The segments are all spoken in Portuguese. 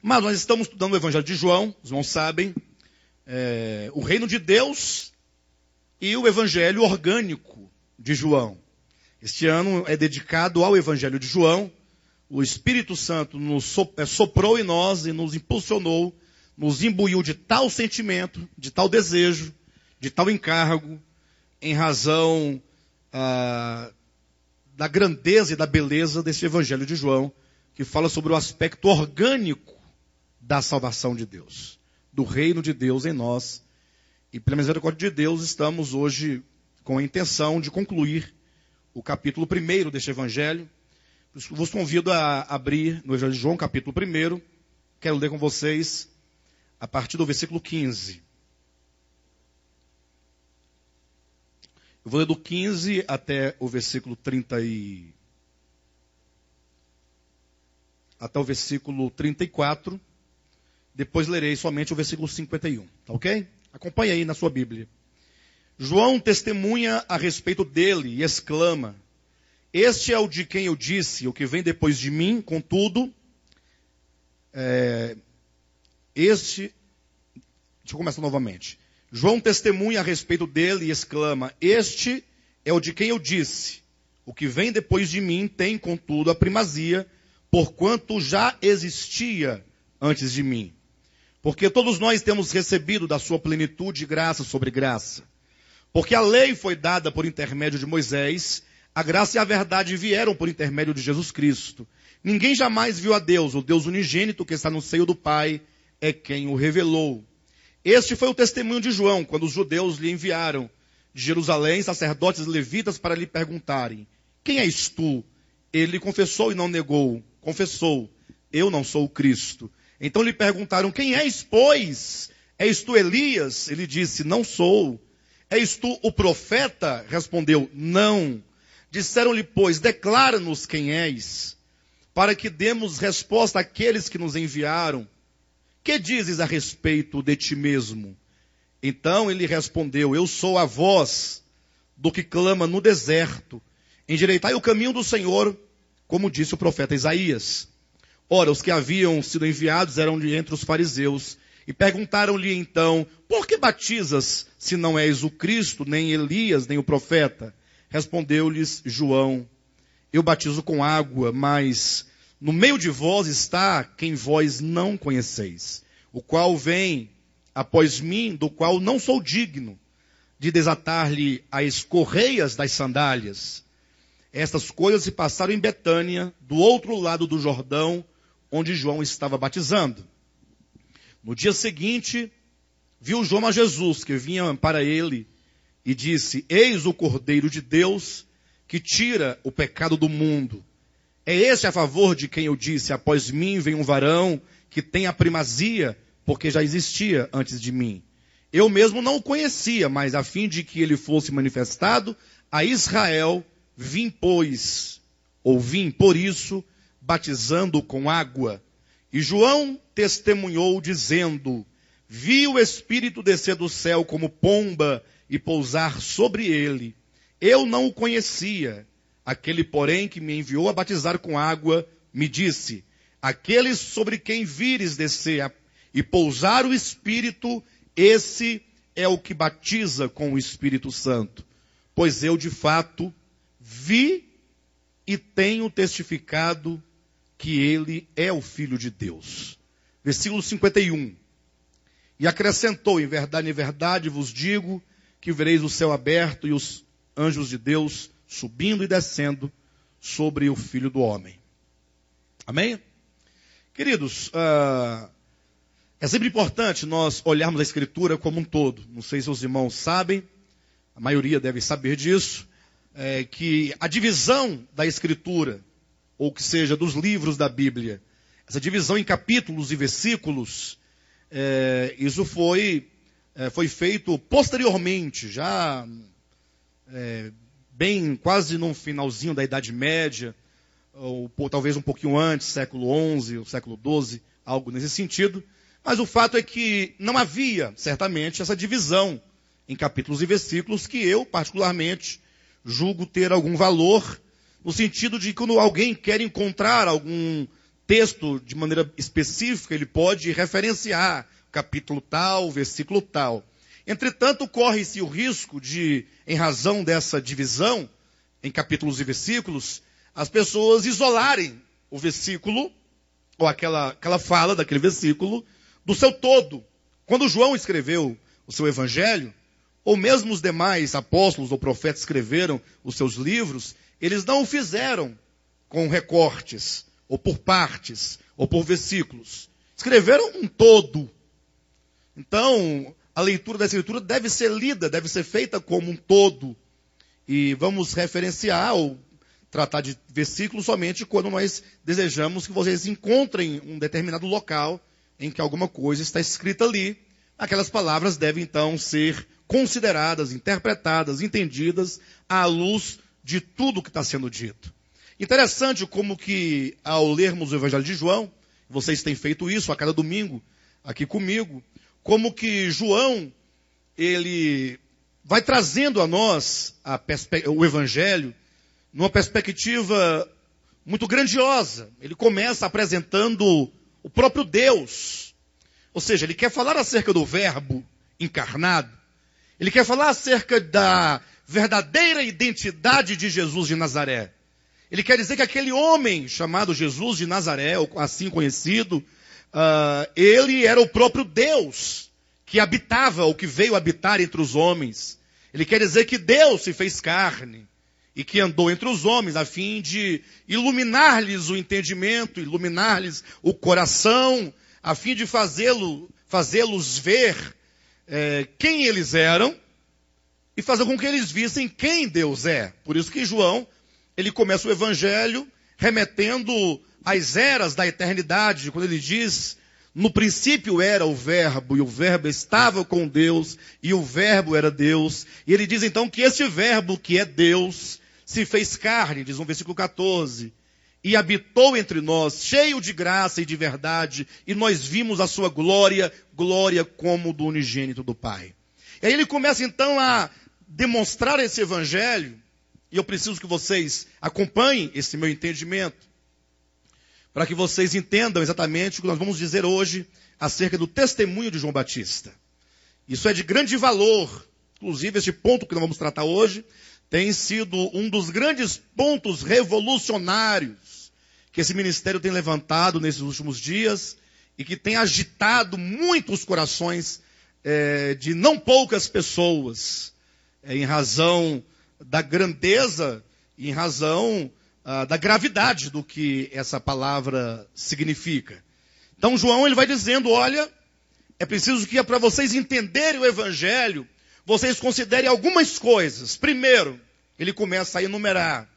Mas nós estamos estudando o Evangelho de João, os irmãos sabem, o reino de Deus e o Evangelho orgânico de João. Este ano é dedicado ao Evangelho de João. O Espírito Santo nos soprou em nós e nos impulsionou, nos imbuiu de tal sentimento, de tal desejo, de tal encargo, em razão da grandeza e da beleza desse Evangelho de João, que fala sobre o aspecto orgânico da salvação de Deus, do reino de Deus em nós. E pela misericórdia de Deus, estamos hoje com a intenção de concluir o capítulo 1 deste Evangelho. Vos convido a abrir no Evangelho de João, capítulo 1. Quero ler com vocês a partir do versículo 15. Eu vou ler do 15 até o versículo 34. Depois lerei somente o versículo 51. Tá ok? Acompanhe aí na sua Bíblia. João testemunha a respeito dele e exclama: este é o de quem eu disse, o que vem depois de mim, contudo, Deixa eu começar novamente. João testemunha a respeito dele e exclama: este é o de quem eu disse, o que vem depois de mim tem, contudo, a primazia, porquanto já existia antes de mim. Porque todos nós temos recebido da sua plenitude graça sobre graça. Porque a lei foi dada por intermédio de Moisés, a graça e a verdade vieram por intermédio de Jesus Cristo. Ninguém jamais viu a Deus, o Deus unigênito que está no seio do Pai é quem o revelou. Este foi o testemunho de João, quando os judeus lhe enviaram de Jerusalém sacerdotes e levitas para lhe perguntarem: quem és tu? Ele confessou e não negou. Confessou: eu não sou o Cristo. Então lhe perguntaram: quem és, pois? És tu Elias? Ele disse: não sou. És tu o profeta? Respondeu: não. Disseram-lhe, pois, declara-nos quem és, para que demos resposta àqueles que nos enviaram. Que dizes a respeito de ti mesmo? Então ele respondeu: eu sou a voz do que clama no deserto. Endireitai o caminho do Senhor, como disse o profeta Isaías. Ora, os que haviam sido enviados eram de entre os fariseus, e perguntaram-lhe então: por que batizas, se não és o Cristo, nem Elias, nem o profeta? Respondeu-lhes João: eu batizo com água, mas no meio de vós está quem vós não conheceis, o qual vem após mim, do qual não sou digno de desatar-lhe as correias das sandálias. Estas coisas se passaram em Betânia, do outro lado do Jordão, onde João estava batizando. No dia seguinte, viu João a Jesus, que vinha para ele, e disse: eis o Cordeiro de Deus, que tira o pecado do mundo. É esse a favor de quem eu disse: após mim vem um varão que tem a primazia, porque já existia antes de mim. Eu mesmo não o conhecia, mas a fim de que ele fosse manifestado a Israel, vim por isso, batizando com água. E João testemunhou, dizendo: vi o Espírito descer do céu como pomba e pousar sobre ele. Eu não o conhecia. Aquele, porém, que me enviou a batizar com água, me disse: aquele sobre quem vires descer e pousar o Espírito, esse é o que batiza com o Espírito Santo. Pois eu, de fato, vi e tenho testificado que ele é o Filho de Deus. Versículo 51. E acrescentou: em verdade vos digo que vereis o céu aberto e os anjos de Deus subindo e descendo sobre o Filho do Homem. Amém? Queridos, é sempre importante nós olharmos a Escritura como um todo. Não sei se os irmãos sabem, a maioria deve saber disso, que a divisão da Escritura, ou que seja, dos livros da Bíblia, essa divisão em capítulos e versículos, isso foi feito posteriormente, já bem quase no finalzinho da Idade Média, ou talvez um pouquinho antes, século XI, ou século XII, algo nesse sentido. Mas o fato é que não havia, certamente, essa divisão em capítulos e versículos, que eu, particularmente, julgo ter algum valor, no sentido de que quando alguém quer encontrar algum texto, de maneira específica, ele pode referenciar capítulo tal, versículo tal. Entretanto, corre-se o risco de, em razão dessa divisão, em capítulos e versículos, as pessoas isolarem o versículo, ou aquela fala daquele versículo, do seu todo. Quando João escreveu o seu evangelho, ou mesmo os demais apóstolos ou profetas escreveram os seus livros, eles não o fizeram com recortes, ou por partes, ou por versículos. Escreveram um todo. Então, a leitura da Escritura deve ser lida, deve ser feita como um todo. E vamos referenciar ou tratar de versículos somente quando nós desejamos que vocês encontrem um determinado local em que alguma coisa está escrita ali. Aquelas palavras devem então ser consideradas, interpretadas, entendidas à luz de tudo que está sendo dito. Interessante como que ao lermos o Evangelho de João, vocês têm feito isso a cada domingo aqui comigo, como que João, ele vai trazendo a nós o Evangelho numa perspectiva muito grandiosa. Ele começa apresentando o próprio Deus. Ou seja, ele quer falar acerca do Verbo encarnado. Ele quer falar acerca da verdadeira identidade de Jesus de Nazaré. Ele quer dizer que aquele homem chamado Jesus de Nazaré, ou assim conhecido, ele era o próprio Deus que habitava, ou que veio habitar entre os homens. Ele quer dizer que Deus se fez carne e que andou entre os homens a fim de iluminar-lhes o entendimento, iluminar-lhes o coração, a fim de fazê-los ver quem eles eram e fazer com que eles vissem quem Deus é. Por isso que João, ele começa o evangelho remetendo às eras da eternidade, quando ele diz: no princípio era o Verbo, e o Verbo estava com Deus, e o Verbo era Deus. E ele diz então que esse Verbo, que é Deus, se fez carne, diz no versículo 14, e habitou entre nós, cheio de graça e de verdade, e nós vimos a sua glória, glória como do unigênito do Pai. E aí ele começa então a demonstrar esse evangelho, e eu preciso que vocês acompanhem esse meu entendimento, para que vocês entendam exatamente o que nós vamos dizer hoje acerca do testemunho de João Batista. Isso é de grande valor. Inclusive, este ponto que nós vamos tratar hoje tem sido um dos grandes pontos revolucionários que esse ministério tem levantado nesses últimos dias e que tem agitado muito os corações de não poucas pessoas, em razão da grandeza e em razão da gravidade do que essa palavra significa. Então João ele vai dizendo: olha, é preciso que para vocês entenderem o evangelho, vocês considerem algumas coisas. Primeiro, ele começa a enumerar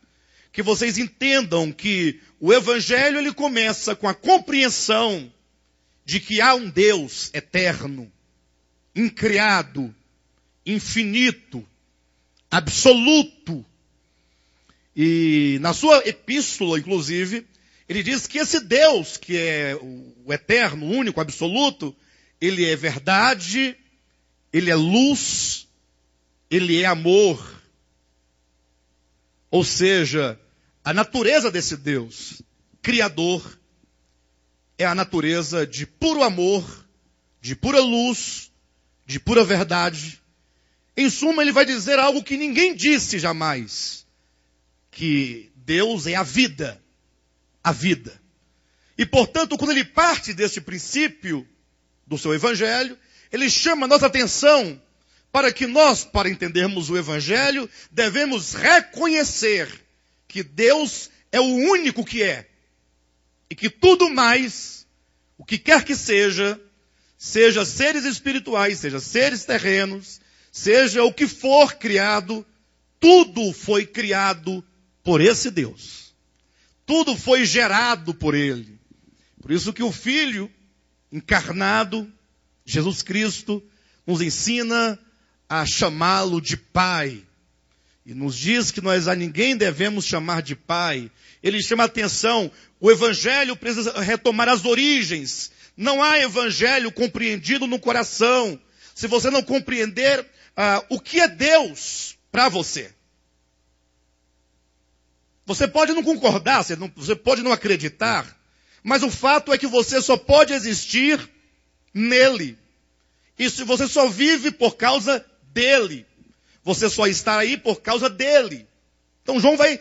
que vocês entendam que o evangelho ele começa com a compreensão de que há um Deus eterno, incriado, infinito, absoluto. E na sua epístola, inclusive, ele diz que esse Deus, que é o eterno, único, absoluto, ele é verdade, ele é luz, ele é amor. Ou seja, a natureza desse Deus, criador, é a natureza de puro amor, de pura luz, de pura verdade. Em suma, ele vai dizer algo que ninguém disse jamais: que Deus é a vida. A vida. E, portanto, quando ele parte desse princípio do seu evangelho, ele chama a nossa atenção para que nós, para entendermos o evangelho, devemos reconhecer que Deus é o único que é. E que tudo mais, o que quer que seja, seja seres espirituais, seja seres terrenos, seja o que for criado, tudo foi criado por esse Deus. Tudo foi gerado por Ele. Por isso que o Filho encarnado, Jesus Cristo, nos ensina a chamá-lo de Pai. E nos diz que nós a ninguém devemos chamar de Pai. Ele chama a atenção, o Evangelho precisa retomar as origens. Não há Evangelho compreendido no coração se você não compreender o que é Deus para você. Você pode não concordar, você pode não acreditar, Mas o fato é que você só pode existir nele. E se você só vive por causa dele. Você só está aí por causa dele. Então João vai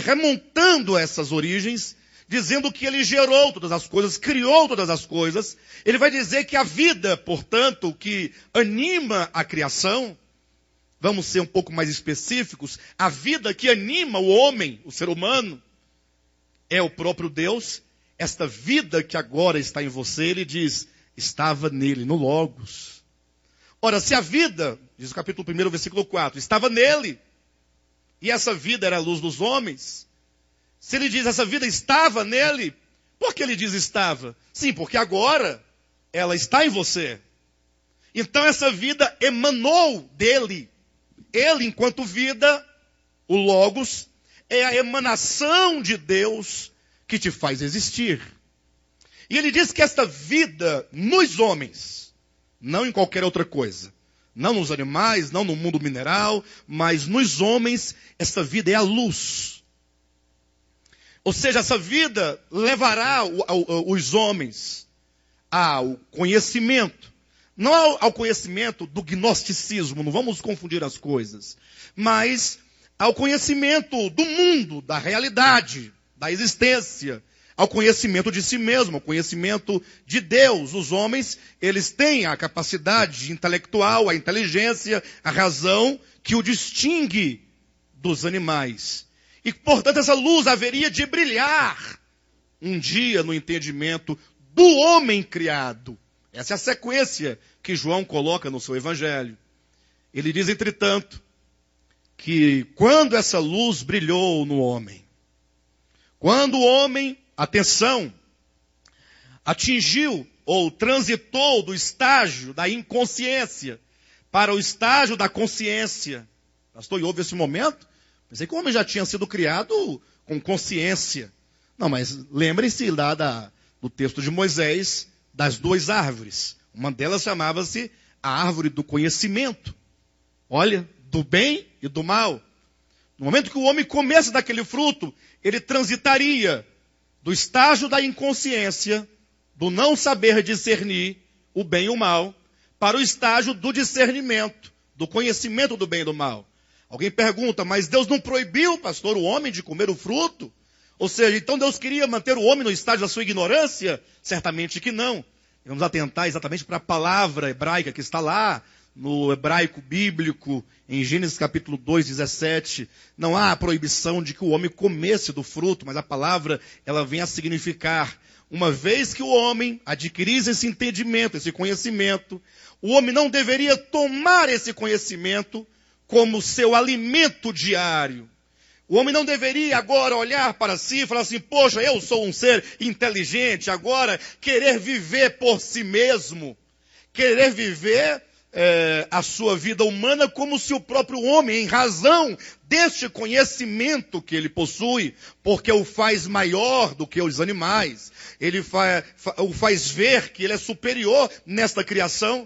remontando essas origens, dizendo que ele gerou todas as coisas, criou todas as coisas. Ele vai dizer que a vida, portanto, que anima a criação, vamos ser um pouco mais específicos, a vida que anima o homem, o ser humano, é o próprio Deus. Esta vida que agora está em você, ele diz, estava nele, no Logos. Ora, se a vida, diz o capítulo 1, versículo 4, estava nele, e essa vida era a luz dos homens, se ele diz essa vida estava nele, por que ele diz estava? Sim, porque agora ela está em você. Então essa vida emanou dele. Ele, enquanto vida, o Logos, é a emanação de Deus que te faz existir. E ele diz que esta vida nos homens, não em qualquer outra coisa, não nos animais, não no mundo mineral, mas nos homens, esta vida é a luz. Ou seja, essa vida levará os homens ao conhecimento. Não ao conhecimento do gnosticismo, não vamos confundir as coisas. Mas ao conhecimento do mundo, da realidade, da existência. Ao conhecimento de si mesmo, ao conhecimento de Deus. Os homens, eles têm a capacidade intelectual, a inteligência, a razão que o distingue dos animais. E, portanto, essa luz haveria de brilhar um dia no entendimento do homem criado. Essa é a sequência que João coloca no seu evangelho. Ele diz, entretanto, que quando essa luz brilhou no homem, quando o homem, atenção, atingiu ou transitou do estágio da inconsciência para o estágio da consciência. Pastor, e houve esse momento? Pensei que o homem já tinha sido criado com consciência. Não, mas lembrem-se lá do texto de Moisés, das duas árvores. Uma delas chamava-se a árvore do conhecimento. Olha, do bem e do mal. No momento que o homem comesse daquele fruto, ele transitaria do estágio da inconsciência, do não saber discernir o bem e o mal, para o estágio do discernimento, do conhecimento do bem e do mal. Alguém pergunta, mas Deus não proibiu, pastor, o homem de comer o fruto? Ou seja, então Deus queria manter o homem no estágio da sua ignorância? Certamente que não. Vamos atentar exatamente para a palavra hebraica que está lá, no hebraico bíblico, em Gênesis capítulo 2, 17. Não há a proibição de que o homem comesse do fruto, mas a palavra, ela vem a significar, uma vez que o homem adquirisse esse entendimento, esse conhecimento, o homem não deveria tomar esse conhecimento como seu alimento diário. O homem não deveria agora olhar para si e falar assim, poxa, eu sou um ser inteligente, agora querer viver por si mesmo, querer viver a sua vida humana como se o próprio homem, em razão deste conhecimento que ele possui, porque o faz maior do que os animais, ele o faz ver que ele é superior nesta criação.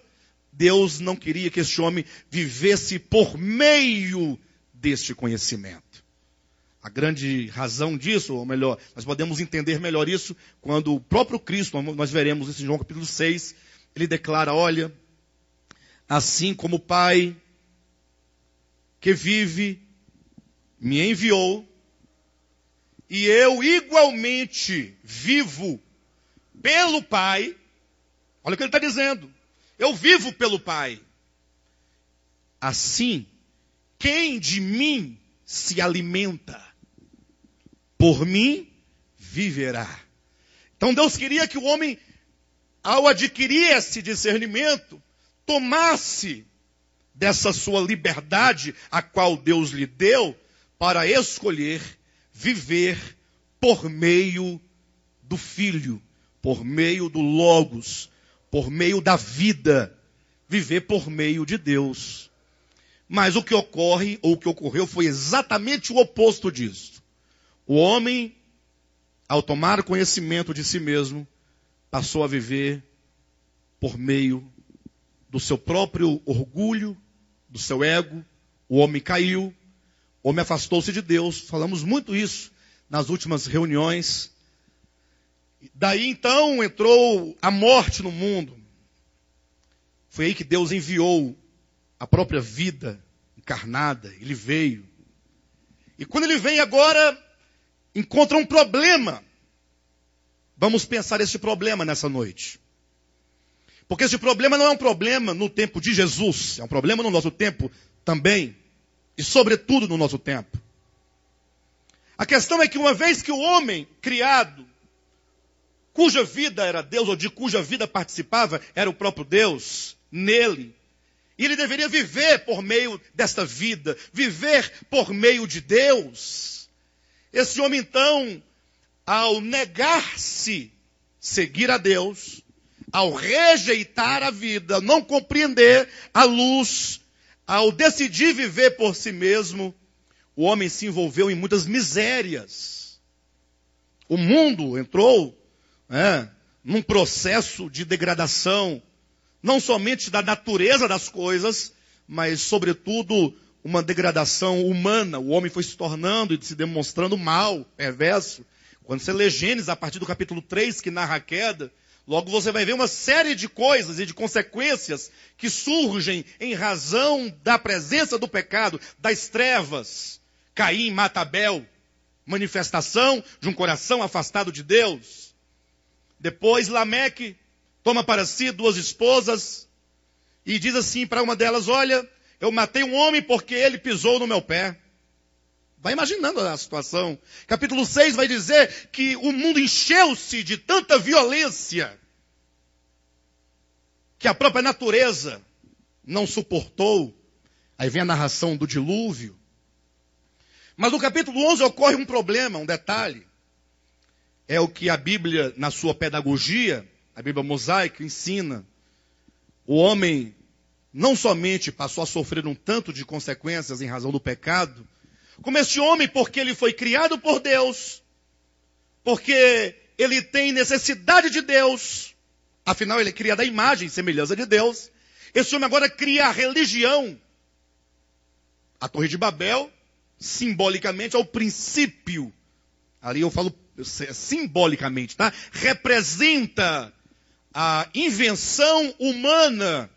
Deus não queria que este homem vivesse por meio deste conhecimento. A grande razão disso, ou melhor, nós podemos entender melhor isso quando o próprio Cristo, nós veremos isso em João capítulo 6, ele declara, olha, assim como o Pai que vive me enviou, e eu igualmente vivo pelo Pai, olha o que ele está dizendo, eu vivo pelo Pai. Assim, quem de mim se alimenta, por mim viverá. Então Deus queria que o homem, ao adquirir esse discernimento, tomasse dessa sua liberdade, a qual Deus lhe deu, para escolher viver por meio do Filho, por meio do Logos, por meio da vida, viver por meio de Deus. Mas o que ocorre, ou o que ocorreu, foi exatamente o oposto disso. O homem, ao tomar conhecimento de si mesmo, passou a viver por meio do seu próprio orgulho, do seu ego. O homem caiu, o homem afastou-se de Deus. Falamos muito isso nas últimas reuniões. Daí então entrou a morte no mundo. Foi aí que Deus enviou a própria vida encarnada. Ele veio. E quando ele vem agora, encontra um problema. Vamos pensar esse problema nessa noite. Porque esse problema não é um problema no tempo de Jesus. É um problema no nosso tempo também. E sobretudo no nosso tempo. A questão é que uma vez que o homem criado, cuja vida era Deus, ou de cuja vida participava, era o próprio Deus, nele. E ele deveria viver por meio desta vida, viver por meio de Deus. Esse homem, então, ao negar-se seguir a Deus, ao rejeitar a vida, não compreender a luz, ao decidir viver por si mesmo, o homem se envolveu em muitas misérias. O mundo entrou num processo de degradação, não somente da natureza das coisas, mas, sobretudo, uma degradação humana. O homem foi se tornando e se demonstrando mal, perverso. Quando você lê Gênesis, a partir do capítulo 3, que narra a queda, logo você vai ver uma série de coisas e de consequências que surgem em razão da presença do pecado, das trevas. Caim mata Abel, manifestação de um coração afastado de Deus. Depois Lameque toma para si 2 esposas e diz assim para uma delas: olha, eu matei um homem porque ele pisou no meu pé. Vai imaginando a situação. Capítulo 6 vai dizer que o mundo encheu-se de tanta violência que a própria natureza não suportou. Aí vem a narração do dilúvio. Mas no capítulo 11 ocorre um problema, um detalhe. É o que a Bíblia, na sua pedagogia, a Bíblia mosaica, ensina. O homem não somente passou a sofrer um tanto de consequências em razão do pecado, como este homem, porque ele foi criado por Deus, porque ele tem necessidade de Deus, afinal ele é criado à imagem e semelhança de Deus, esse homem agora cria a religião. A Torre de Babel, simbolicamente, é o princípio, ali eu falo simbolicamente, tá? Representa a invenção humana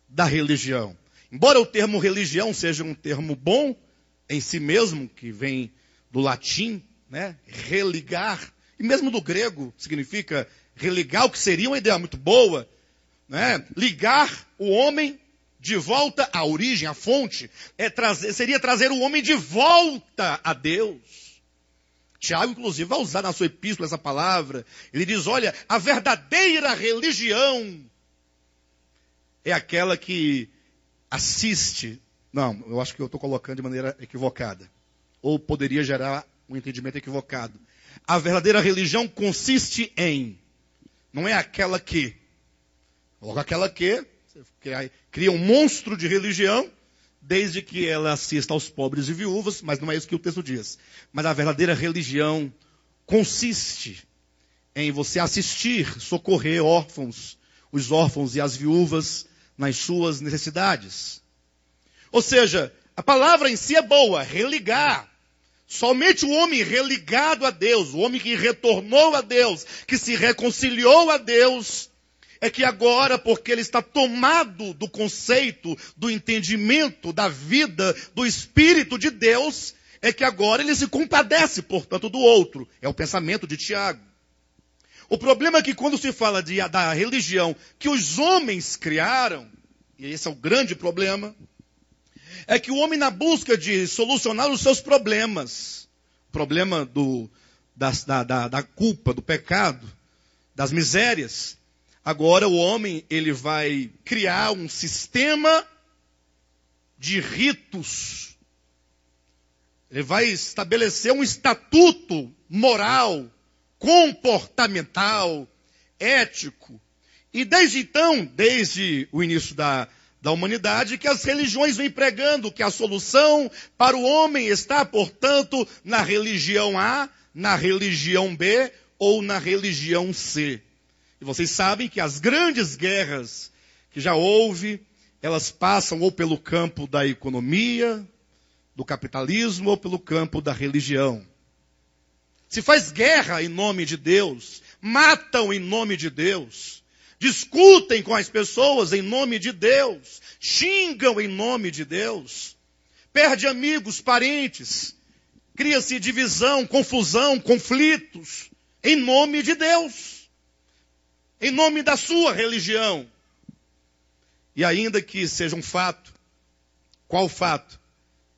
da religião. Embora o termo religião seja um termo bom em si mesmo, que vem do latim, né? Religar, e mesmo do grego significa religar, o que seria uma ideia muito boa, né? Ligar o homem de volta à origem, à fonte, seria trazer o homem de volta a Deus. Tiago, inclusive, vai usar na sua epístola essa palavra. Ele diz, olha, a verdadeira religião é aquela que assiste. Não, eu acho que eu estou colocando de maneira equivocada. Ou poderia gerar um entendimento equivocado. A verdadeira religião consiste em, não é aquela que. Logo aquela que, você cria um monstro de religião, desde que ela assista aos pobres e viúvas, mas não é isso que o texto diz. Mas a verdadeira religião consiste em você assistir, socorrer órfãos, os órfãos e as viúvas nas suas necessidades. Ou seja, a palavra em si é boa, religar. Somente o homem religado a Deus, o homem que retornou a Deus, que se reconciliou a Deus, é que agora, porque ele está tomado do conceito, do entendimento, da vida, do Espírito de Deus, é que agora ele se compadece, portanto, do outro. É o pensamento de Tiago. O problema é que quando se fala da religião que os homens criaram, e esse é o grande problema, é que o homem, na busca de solucionar os seus problemas, o problema da culpa, do pecado, das misérias, agora o homem ele vai criar um sistema de ritos. Ele vai estabelecer um estatuto moral, comportamental, ético. E desde então, desde o início da humanidade, que as religiões vêm pregando que a solução para o homem está, portanto, na religião A, na religião B ou na religião C. E vocês sabem que as grandes guerras que já houve, elas passam ou pelo campo da economia, do capitalismo, ou pelo campo da religião. Se faz guerra em nome de Deus, matam em nome de Deus, discutem com as pessoas em nome de Deus, xingam em nome de Deus, perde amigos, parentes, cria-se divisão, confusão, conflitos, em nome de Deus, em nome da sua religião. E ainda que seja um fato, qual fato?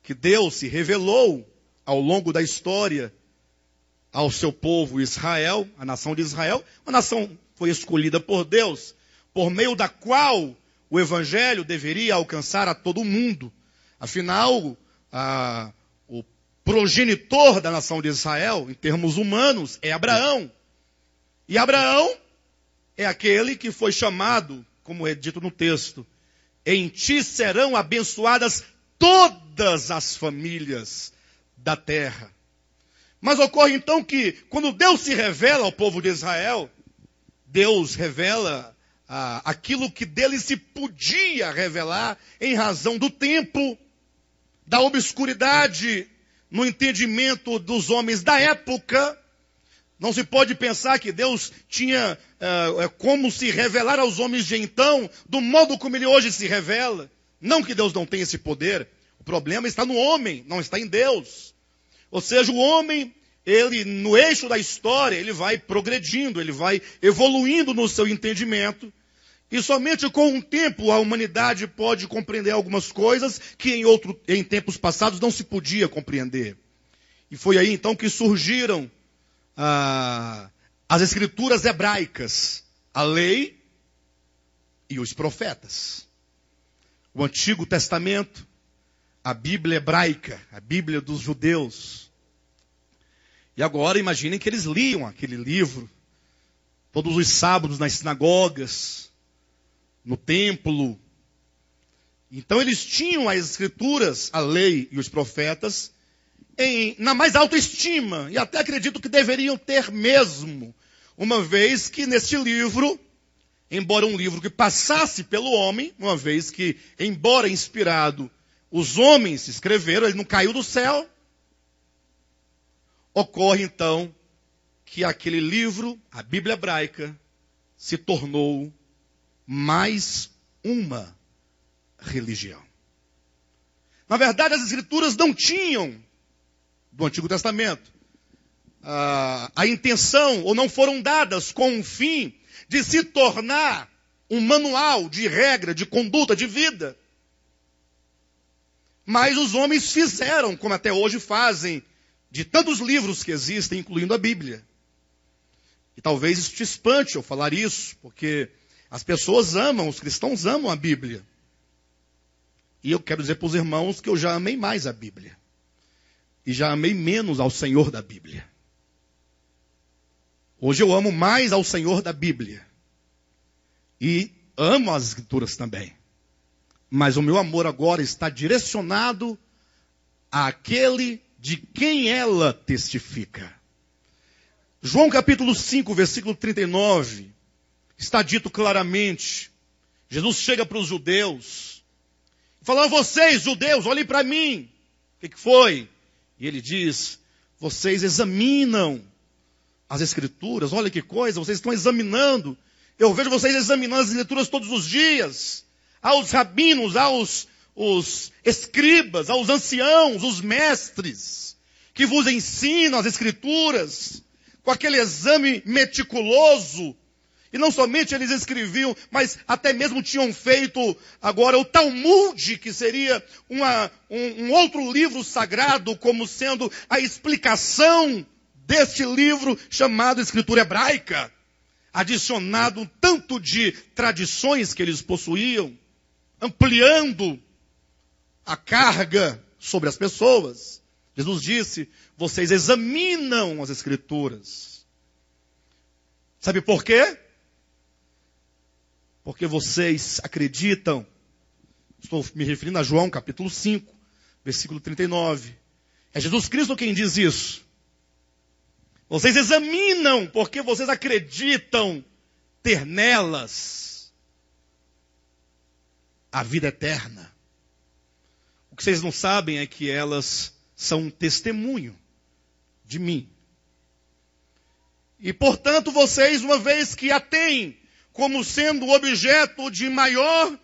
Que Deus se revelou ao longo da história ao seu povo Israel, a nação de Israel, uma nação foi escolhida por Deus, por meio da qual o evangelho deveria alcançar a todo mundo. Afinal, o progenitor da nação de Israel, em termos humanos, é Abraão. E Abraão é aquele que foi chamado, como é dito no texto, em ti serão abençoadas todas as famílias da terra. Mas ocorre então que, quando Deus se revela ao povo de Israel, Deus revela aquilo que dele se podia revelar em razão do tempo, da obscuridade no entendimento dos homens da época. Não se pode pensar que Deus tinha como se revelar aos homens de então, do modo como ele hoje se revela. Não que Deus não tenha esse poder. O problema está no homem, não está em Deus. Ou seja, o homem, ele no eixo da história, ele vai progredindo, ele vai evoluindo no seu entendimento. E somente com o tempo a humanidade pode compreender algumas coisas que em tempos passados não se podia compreender. E foi aí então que surgiram as escrituras hebraicas, a lei e os profetas. O Antigo Testamento, a Bíblia hebraica, a Bíblia dos judeus. E agora imaginem que eles liam aquele livro todos os sábados nas sinagogas, no templo. Então eles tinham as escrituras, a lei e os profetas, na mais alta estima, e até acredito que deveriam ter mesmo, uma vez que neste livro, embora um livro que passasse pelo homem, uma vez que, embora inspirado, os homens escreveram, ele não caiu do céu, ocorre então que aquele livro, a Bíblia hebraica, se tornou mais uma religião. Na verdade, as escrituras não tinham, do Antigo Testamento, a intenção, ou não foram dadas com o fim de se tornar um manual de regra, de conduta, de vida. Mas os homens fizeram, como até hoje fazem, de tantos livros que existem, incluindo a Bíblia. E talvez isso te espante eu falar isso, porque as pessoas amam, os cristãos amam a Bíblia. E eu quero dizer para os irmãos que eu já amei mais a Bíblia. E já amei menos ao Senhor da Bíblia. Hoje eu amo mais ao Senhor da Bíblia. E amo as Escrituras também. Mas o meu amor agora está direcionado àquele de quem ela testifica. João capítulo 5, versículo 39, está dito claramente. Jesus chega para os judeus, falando: vocês, judeus, olhem para mim. O que foi? E ele diz: vocês examinam as Escrituras, olha que coisa, vocês estão examinando. Eu vejo vocês examinando as Escrituras todos os dias. Aos rabinos, aos escribas, aos anciãos, os mestres, que vos ensinam as Escrituras, com aquele exame meticuloso. E não somente eles escreviam, mas até mesmo tinham feito agora o Talmud, que seria um outro livro sagrado, como sendo a explicação deste livro chamado Escritura Hebraica, adicionado um tanto de tradições que eles possuíam, ampliando a carga sobre as pessoas. Jesus disse: vocês examinam as Escrituras. Sabe por quê? Porque vocês acreditam, estou me referindo a João capítulo 5, versículo 39. É Jesus Cristo quem diz isso. Vocês examinam porque vocês acreditam ter nelas a vida eterna. O que vocês não sabem é que elas são um testemunho de mim. E, portanto, vocês, uma vez que a têm como sendo objeto de maior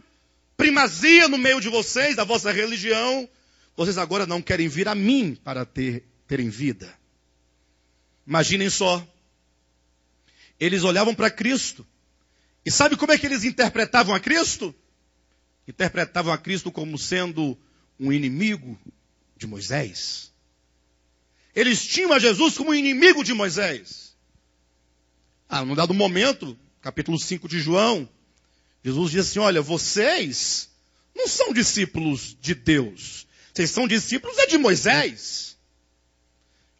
primazia no meio de vocês, da vossa religião, vocês agora não querem vir a mim para terem vida. Imaginem só. Eles olhavam para Cristo. E sabe como é que eles interpretavam a Cristo? Interpretavam a Cristo como sendo um inimigo de Moisés. Eles tinham a Jesus como inimigo de Moisés. Num dado momento, capítulo 5 de João, Jesus diz assim, olha, vocês não são discípulos de Deus. Vocês são discípulos de Moisés.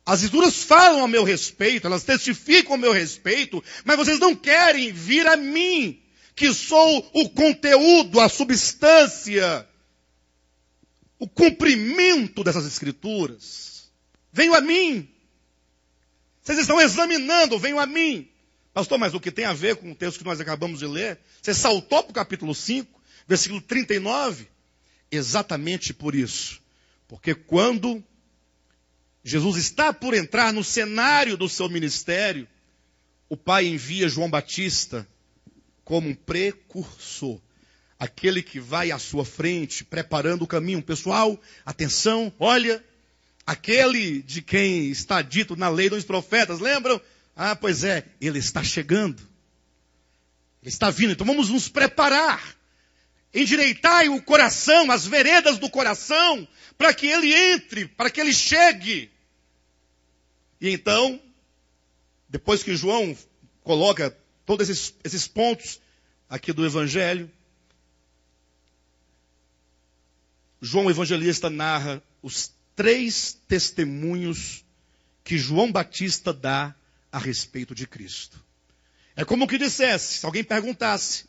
As escrituras falam a meu respeito, elas testificam a meu respeito, mas vocês não querem vir a mim, que sou o conteúdo, a substância, o cumprimento dessas escrituras. Venham a mim. Vocês estão examinando, venham a mim. Pastor, mas o que tem a ver com o texto que nós acabamos de ler? Você saltou para o capítulo 5, versículo 39? Exatamente por isso. Porque quando Jesus está por entrar no cenário do seu ministério, o Pai envia João Batista como um precursor. Aquele que vai à sua frente, preparando o caminho. Pessoal, atenção, olha, aquele de quem está dito na lei dos profetas, lembram? Pois é, ele está chegando. Ele está vindo, então vamos nos preparar. Endireitai o coração, as veredas do coração, para que ele entre, para que ele chegue. E então, depois que João coloca todos esses pontos aqui do Evangelho, João Evangelista narra os 3 testemunhos que João Batista dá a respeito de Cristo. É como que dissesse, se alguém perguntasse,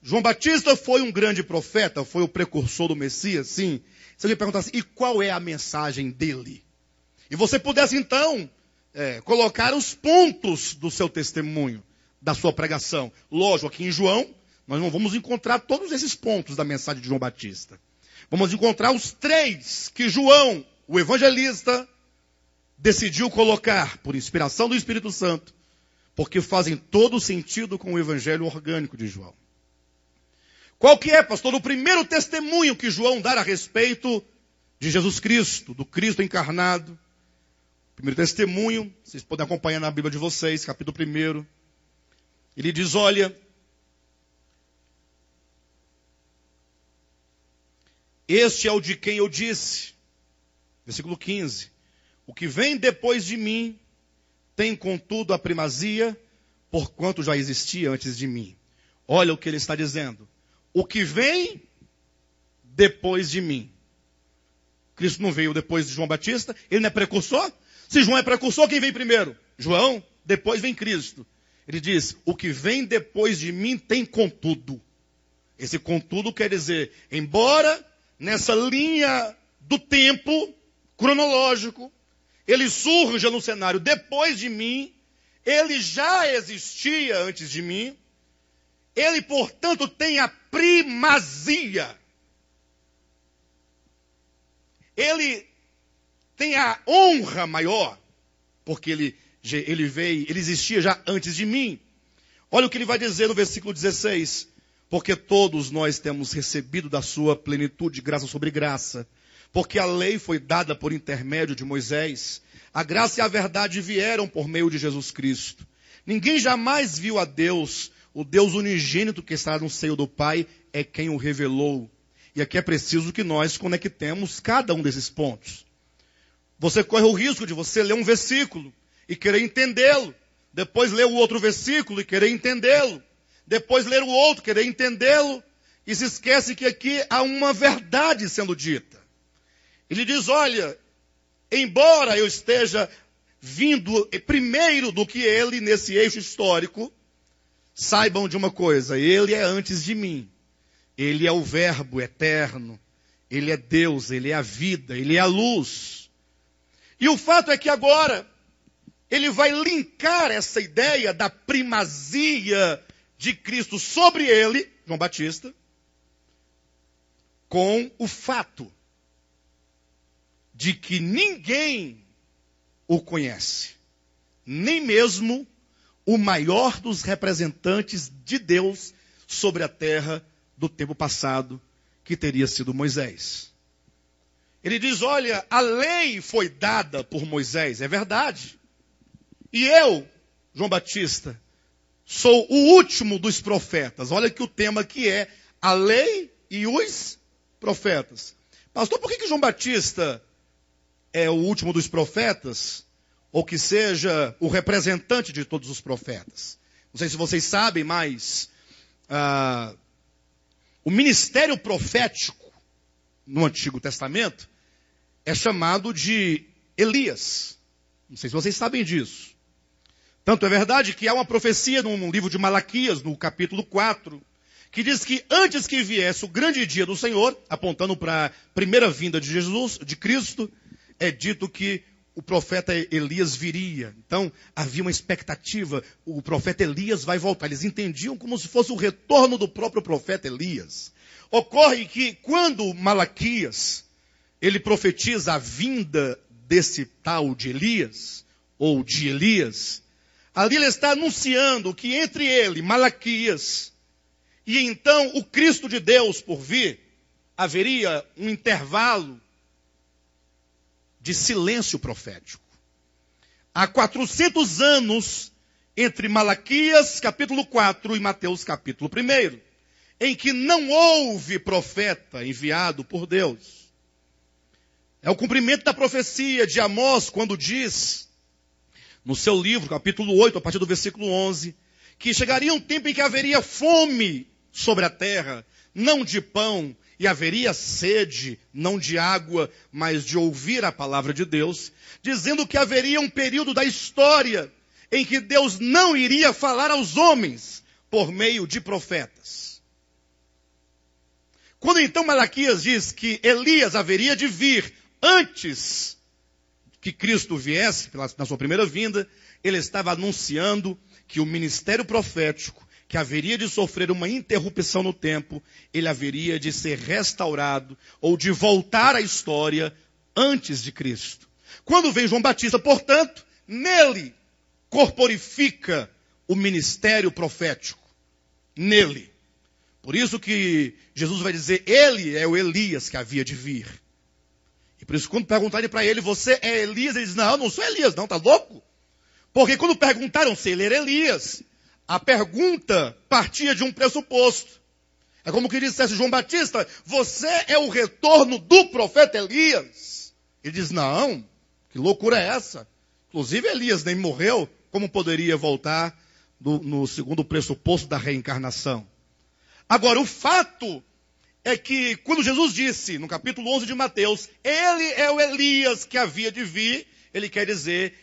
João Batista foi um grande profeta, foi o precursor do Messias, sim. Se alguém perguntasse, e qual é a mensagem dele? E você pudesse então colocar os pontos do seu testemunho, da sua pregação. Lógico, aqui em João, nós não vamos encontrar todos esses pontos da mensagem de João Batista. Vamos encontrar os 3 que João, o evangelista, decidiu colocar por inspiração do Espírito Santo, porque fazem todo sentido com o evangelho orgânico de João. Qual que é, pastor, o primeiro testemunho que João dá a respeito de Jesus Cristo, do Cristo encarnado? Primeiro testemunho, vocês podem acompanhar na Bíblia de vocês, capítulo 1. Ele diz, olha, este é o de quem eu disse, versículo 15, o que vem depois de mim tem contudo a primazia, porquanto já existia antes de mim. Olha o que ele está dizendo. O que vem depois de mim. Cristo não veio depois de João Batista? Ele não é precursor? Se João é precursor, quem vem primeiro? João, depois vem Cristo. Ele diz, o que vem depois de mim tem contudo. Esse contudo quer dizer, embora nessa linha do tempo cronológico, ele surja no cenário depois de mim, ele já existia antes de mim, ele, portanto, tem a primazia. Ele tem a honra maior, porque ele existia já antes de mim. Olha o que ele vai dizer no versículo 16. Porque todos nós temos recebido da sua plenitude graça sobre graça. Porque a lei foi dada por intermédio de Moisés. A graça e a verdade vieram por meio de Jesus Cristo. Ninguém jamais viu a Deus. O Deus unigênito que está no seio do Pai é quem o revelou. E aqui é preciso que nós conectemos cada um desses pontos. Você corre o risco de você ler um versículo e querer entendê-lo. Depois ler o outro versículo e querer entendê-lo. Depois ler o outro, querer entendê-lo. E se esquece que aqui há uma verdade sendo dita. Ele diz, olha, embora eu esteja vindo primeiro do que ele nesse eixo histórico, saibam de uma coisa, ele é antes de mim. Ele é o verbo eterno. Ele é Deus, ele é a vida, ele é a luz. E o fato é que agora, ele vai linkar essa ideia da primazia de Cristo sobre ele, João Batista, com o fato de que ninguém o conhece. Nem mesmo o maior dos representantes de Deus sobre a terra do tempo passado, que teria sido Moisés. Ele diz, olha, a lei foi dada por Moisés, é verdade. E eu, João Batista, sou o último dos profetas. Olha que o tema aqui é a lei e os profetas. Pastor, por que João Batista é o último dos profetas? Ou que seja o representante de todos os profetas? Não sei se vocês sabem, mas o ministério profético no Antigo Testamento é chamado de Elias. Não sei se vocês sabem disso. Tanto é verdade que há uma profecia no livro de Malaquias, no capítulo 4, que diz que antes que viesse o grande dia do Senhor, apontando para a primeira vinda de Jesus, de Cristo, é dito que o profeta Elias viria. Então, havia uma expectativa, o profeta Elias vai voltar. Eles entendiam como se fosse o retorno do próprio profeta Elias. Ocorre que quando Malaquias, ele profetiza a vinda desse tal de Elias, ou de Elias, ali ele está anunciando que entre ele, Malaquias, e então o Cristo de Deus por vir, haveria um intervalo de silêncio profético. Há 400 anos entre Malaquias, capítulo 4, e Mateus, capítulo 1, em que não houve profeta enviado por Deus. É o cumprimento da profecia de Amós, quando diz, no seu livro, capítulo 8, a partir do versículo 11, que chegaria um tempo em que haveria fome sobre a terra, não de pão, e haveria sede, não de água, mas de ouvir a palavra de Deus, dizendo que haveria um período da história em que Deus não iria falar aos homens por meio de profetas. Quando então Malaquias diz que Elias haveria de vir antes que Cristo viesse, na sua primeira vinda, ele estava anunciando que o ministério profético, que haveria de sofrer uma interrupção no tempo, ele haveria de ser restaurado, ou de voltar à história antes de Cristo. Quando vem João Batista, portanto, nele corporifica o ministério profético. Nele. Por isso que Jesus vai dizer, ele é o Elias que havia de vir. E por isso, quando perguntarem para ele, você é Elias? Ele diz, não, eu não sou Elias, não, tá louco? Porque quando perguntaram se ele era Elias, a pergunta partia de um pressuposto. É como que dissesse João Batista, você é o retorno do profeta Elias? Ele diz, não, que loucura é essa? Inclusive Elias nem morreu, como poderia voltar no segundo pressuposto da reencarnação? Agora, o fato é que quando Jesus disse, no capítulo 11 de Mateus, ele é o Elias que havia de vir, ele quer dizer,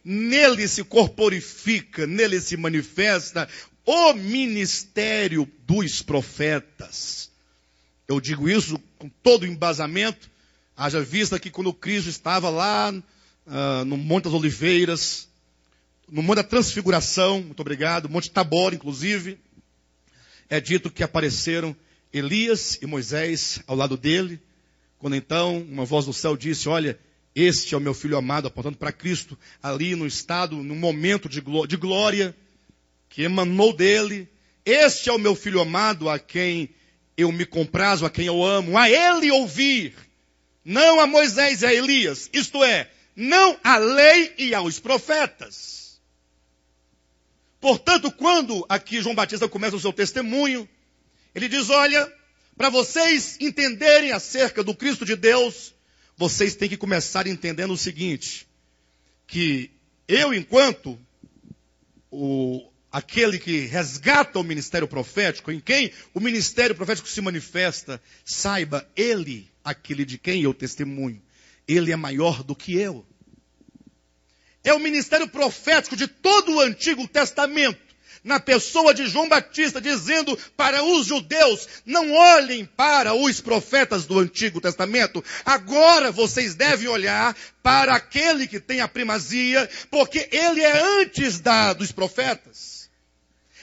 nele se corporifica, nele se manifesta o ministério dos profetas. Eu digo isso com todo embasamento, haja vista que quando Cristo estava lá no Monte das Oliveiras, no Monte da Transfiguração, muito obrigado, Monte Tabor, inclusive, é dito que apareceram Elias e Moisés ao lado dele, quando então uma voz do céu disse, olha, este é o meu filho amado, apontando para Cristo, ali no estado, no momento de glória, que emanou dele. Este é o meu filho amado, a quem eu me comprazo, a quem eu amo, a ele ouvir, não a Moisés e a Elias, isto é, não a lei e aos profetas. Portanto, quando aqui João Batista começa o seu testemunho, ele diz, olha, para vocês entenderem acerca do Cristo de Deus, vocês têm que começar entendendo o seguinte, que eu, enquanto aquele que resgata o ministério profético, em quem o ministério profético se manifesta, saiba, ele, aquele de quem eu testemunho, ele é maior do que eu. É o ministério profético de todo o Antigo Testamento, na pessoa de João Batista, dizendo para os judeus, não olhem para os profetas do Antigo Testamento, agora vocês devem olhar para aquele que tem a primazia, porque ele é antes dos profetas.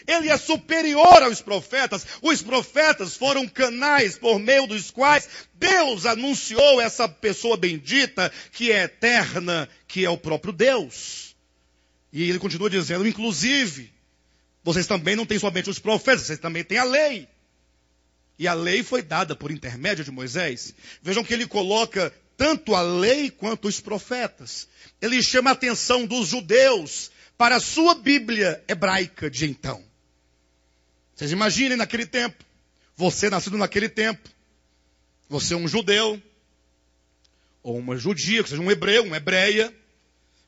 Ele é superior aos profetas. Os profetas foram canais por meio dos quais Deus anunciou essa pessoa bendita, que é eterna, que é o próprio Deus. E ele continua dizendo, inclusive, vocês também não têm somente os profetas, vocês também têm a lei. E a lei foi dada por intermédio de Moisés. Vejam que ele coloca tanto a lei quanto os profetas. Ele chama a atenção dos judeus para a sua Bíblia hebraica de então. Vocês imaginem naquele tempo, você nascido naquele tempo, você é um judeu, ou uma judia, que seja um hebreu, uma hebreia.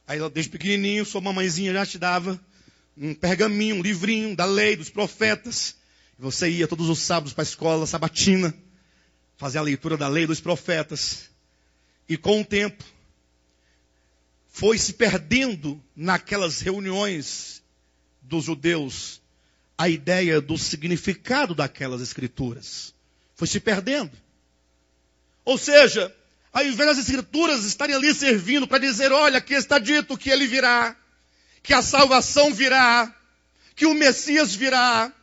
Aí desde pequenininho, sua mamãezinha já te dava um pergaminho, um livrinho da lei, dos profetas. E você ia todos os sábados para a escola sabatina, fazer a leitura da lei dos profetas. E com o tempo, foi se perdendo naquelas reuniões dos judeus a ideia do significado daquelas escrituras. Foi se perdendo. Ou seja, ao invés das escrituras estarem ali servindo para dizer, olha, aqui está dito que ele virá, que a salvação virá, que o Messias virá.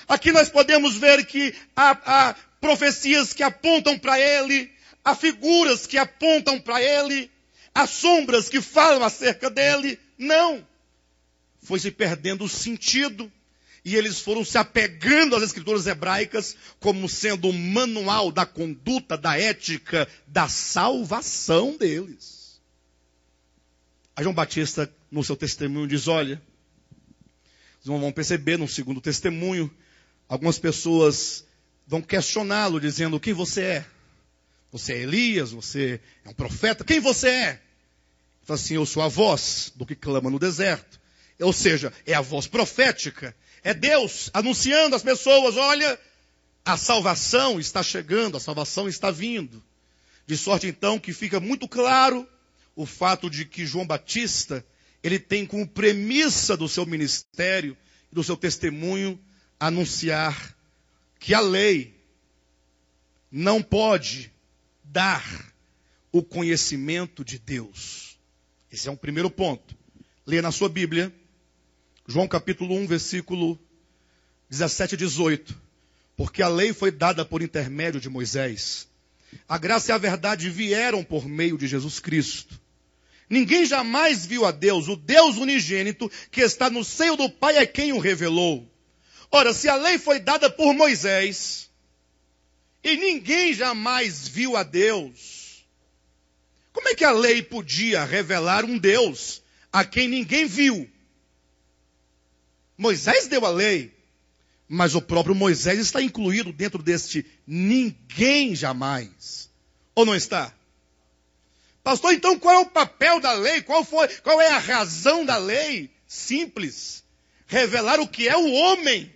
Aqui nós podemos ver que há profecias que apontam para ele, há figuras que apontam para ele, há sombras que falam acerca dele. Não. Foi se perdendo o sentido. E eles foram se apegando às escrituras hebraicas como sendo o manual da conduta, da ética, da salvação deles. Aí João Batista, no seu testemunho, diz, olha, vocês vão perceber no segundo testemunho, algumas pessoas vão questioná-lo, dizendo, quem você é? Você é Elias? Você é um profeta? Quem você é? Ele fala assim, eu sou a voz do que clama no deserto. Ou seja, é a voz profética. É Deus anunciando às pessoas, olha, a salvação está chegando, a salvação está vindo. De sorte então que fica muito claro o fato de que João Batista, ele tem como premissa do seu ministério, do seu testemunho, anunciar que a lei não pode dar o conhecimento de Deus. Esse é um primeiro ponto. Leia na sua Bíblia, João capítulo 1, versículo 17 e 18. Porque a lei foi dada por intermédio de Moisés. A graça e a verdade vieram por meio de Jesus Cristo. Ninguém jamais viu a Deus, o Deus unigênito, que está no seio do Pai, é quem o revelou. Ora, se a lei foi dada por Moisés, e ninguém jamais viu a Deus, como é que a lei podia revelar um Deus a quem ninguém viu? Moisés deu a lei, mas o próprio Moisés está incluído dentro deste ninguém jamais. Ou não está? Pastor, então qual é o papel da lei? Qual é a razão da lei? Simples. Revelar o que é o homem.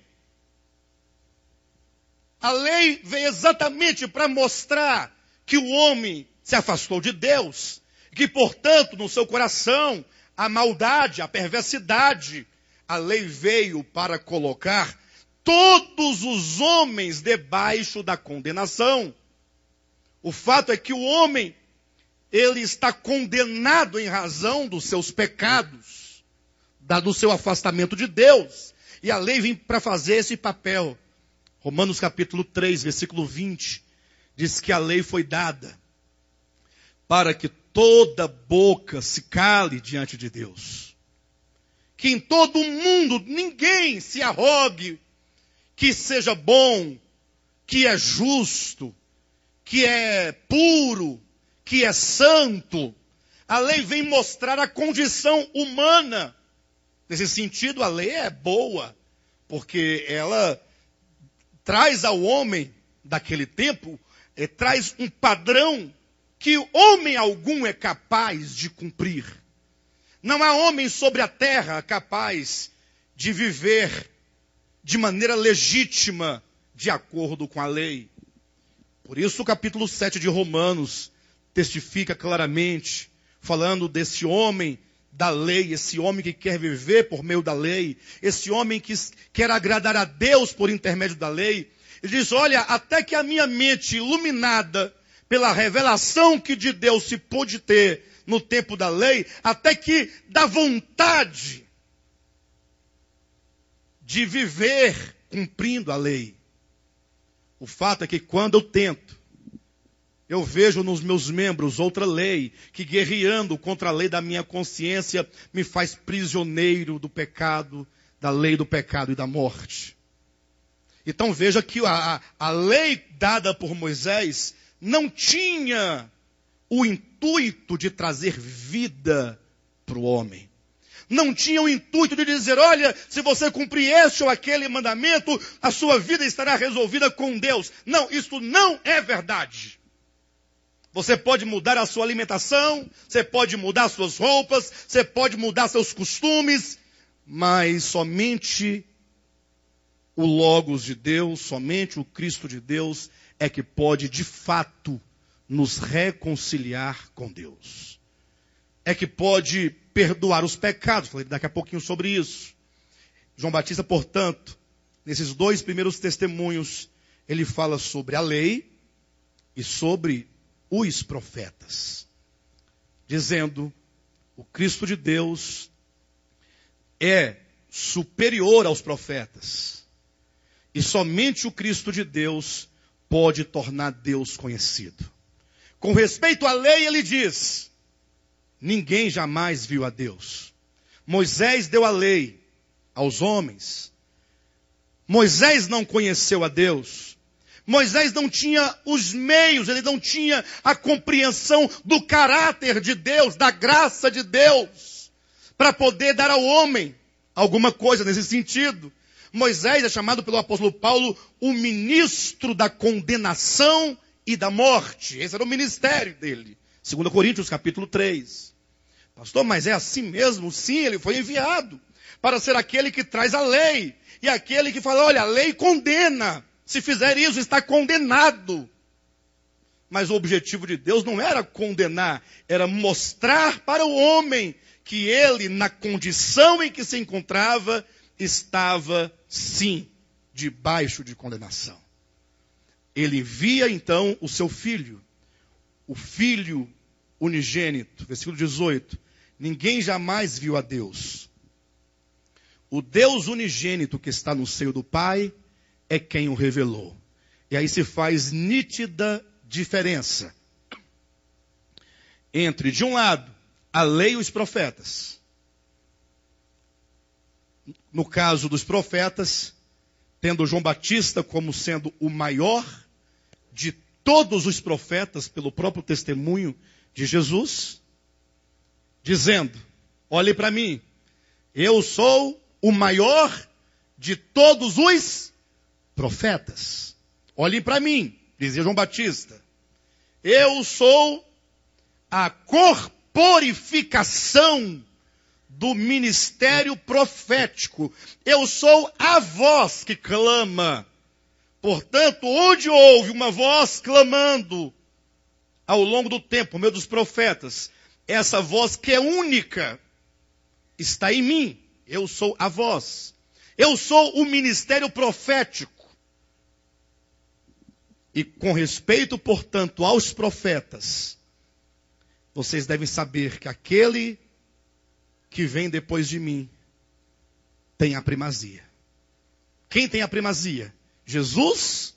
A lei veio exatamente para mostrar que o homem se afastou de Deus, que, portanto, no seu coração, a maldade, a perversidade. A lei veio para colocar todos os homens debaixo da condenação. O fato é que o homem, ele está condenado em razão dos seus pecados, do seu afastamento de Deus. E a lei vem para fazer esse papel. Romanos capítulo 3, versículo 20, diz que a lei foi dada para que toda boca se cale diante de Deus. Que em todo o mundo ninguém se arrogue que seja bom, que é justo, que é puro, que é santo. A lei vem mostrar a condição humana. Nesse sentido, a lei é boa, porque ela traz ao homem daquele tempo, traz um padrão que homem algum é capaz de cumprir. Não há homem sobre a terra capaz de viver de maneira legítima, de acordo com a lei. Por isso o capítulo 7 de Romanos testifica claramente, falando desse homem da lei, esse homem que quer viver por meio da lei, esse homem que quer agradar a Deus por intermédio da lei. Ele diz, olha, até que a minha mente iluminada pela revelação que de Deus se pôde ter no tempo da lei, até que da vontade de viver cumprindo a lei. O fato é que quando eu tento, eu vejo nos meus membros outra lei, que guerreando contra a lei da minha consciência, me faz prisioneiro do pecado, da lei do pecado e da morte. Então veja que a lei dada por Moisés não tinha o intuito de trazer vida para o homem. Não tinha o intuito de dizer, olha, se você cumprir este ou aquele mandamento, a sua vida estará resolvida com Deus. Não, isso não é verdade. Você pode mudar a sua alimentação, você pode mudar suas roupas, você pode mudar seus costumes, mas somente o Logos de Deus, somente o Cristo de Deus é que pode, de fato, nos reconciliar com Deus. É que pode perdoar os pecados. Falei daqui a pouquinho sobre isso. João Batista, portanto, nesses 2 primeiros testemunhos, ele fala sobre a lei e sobre os profetas, dizendo, o Cristo de Deus é superior aos profetas. E somente o Cristo de Deus pode tornar Deus conhecido. Com respeito à lei, ele diz, ninguém jamais viu a Deus. Moisés deu a lei aos homens. Moisés não conheceu a Deus. Moisés não tinha os meios, ele não tinha a compreensão do caráter de Deus, da graça de Deus, para poder dar ao homem alguma coisa nesse sentido. Moisés é chamado pelo apóstolo Paulo o ministro da condenação e da morte. Esse era o ministério dele. 2 Coríntios capítulo 3. Pastor, mas é assim mesmo? Sim, ele foi enviado para ser aquele que traz a lei. E aquele que fala, olha, a lei condena. Se fizer isso, está condenado. Mas o objetivo de Deus não era condenar, era mostrar para o homem que ele, na condição em que se encontrava, estava, sim, debaixo de condenação. Ele envia, então, o seu filho, o filho unigênito, versículo 18. Ninguém jamais viu a Deus. O Deus unigênito que está no seio do Pai é quem o revelou. E aí se faz nítida diferença entre, de um lado, a lei e os profetas. No caso dos profetas, tendo João Batista como sendo o maior de todos os profetas, pelo próprio testemunho de Jesus, dizendo, olhe para mim, eu sou o maior de todos os profetas. Olhem para mim, dizia João Batista. Eu sou a corporificação do ministério profético. Eu sou a voz que clama. Portanto, onde houve uma voz clamando ao longo do tempo, por meio dos profetas, essa voz que é única está em mim. Eu sou a voz. Eu sou o ministério profético. E com respeito, portanto, aos profetas, vocês devem saber que aquele que vem depois de mim tem a primazia. Quem tem a primazia? Jesus,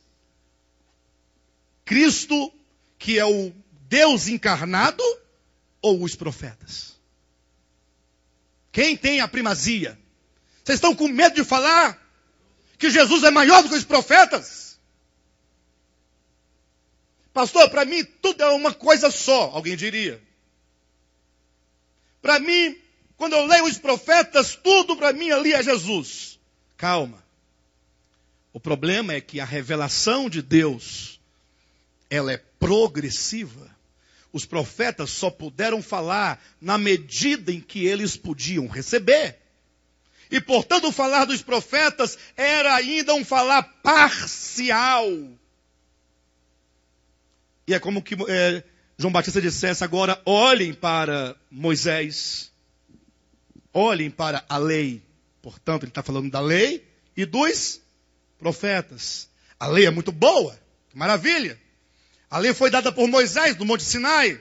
Cristo, que é o Deus encarnado, ou os profetas? Quem tem a primazia? Vocês estão com medo de falar que Jesus é maior do que os profetas? Pastor, para mim tudo é uma coisa só, alguém diria. Para mim, quando eu leio os profetas, tudo para mim ali é Jesus. Calma. O problema é que a revelação de Deus, ela é progressiva. Os profetas só puderam falar na medida em que eles podiam receber. E, portanto, o falar dos profetas era ainda um falar parcial. E é como que João Batista dissesse agora, olhem para Moisés, olhem para a lei. Portanto, ele está falando da lei e dos profetas. A lei é muito boa, que maravilha. A lei foi dada por Moisés no Monte Sinai.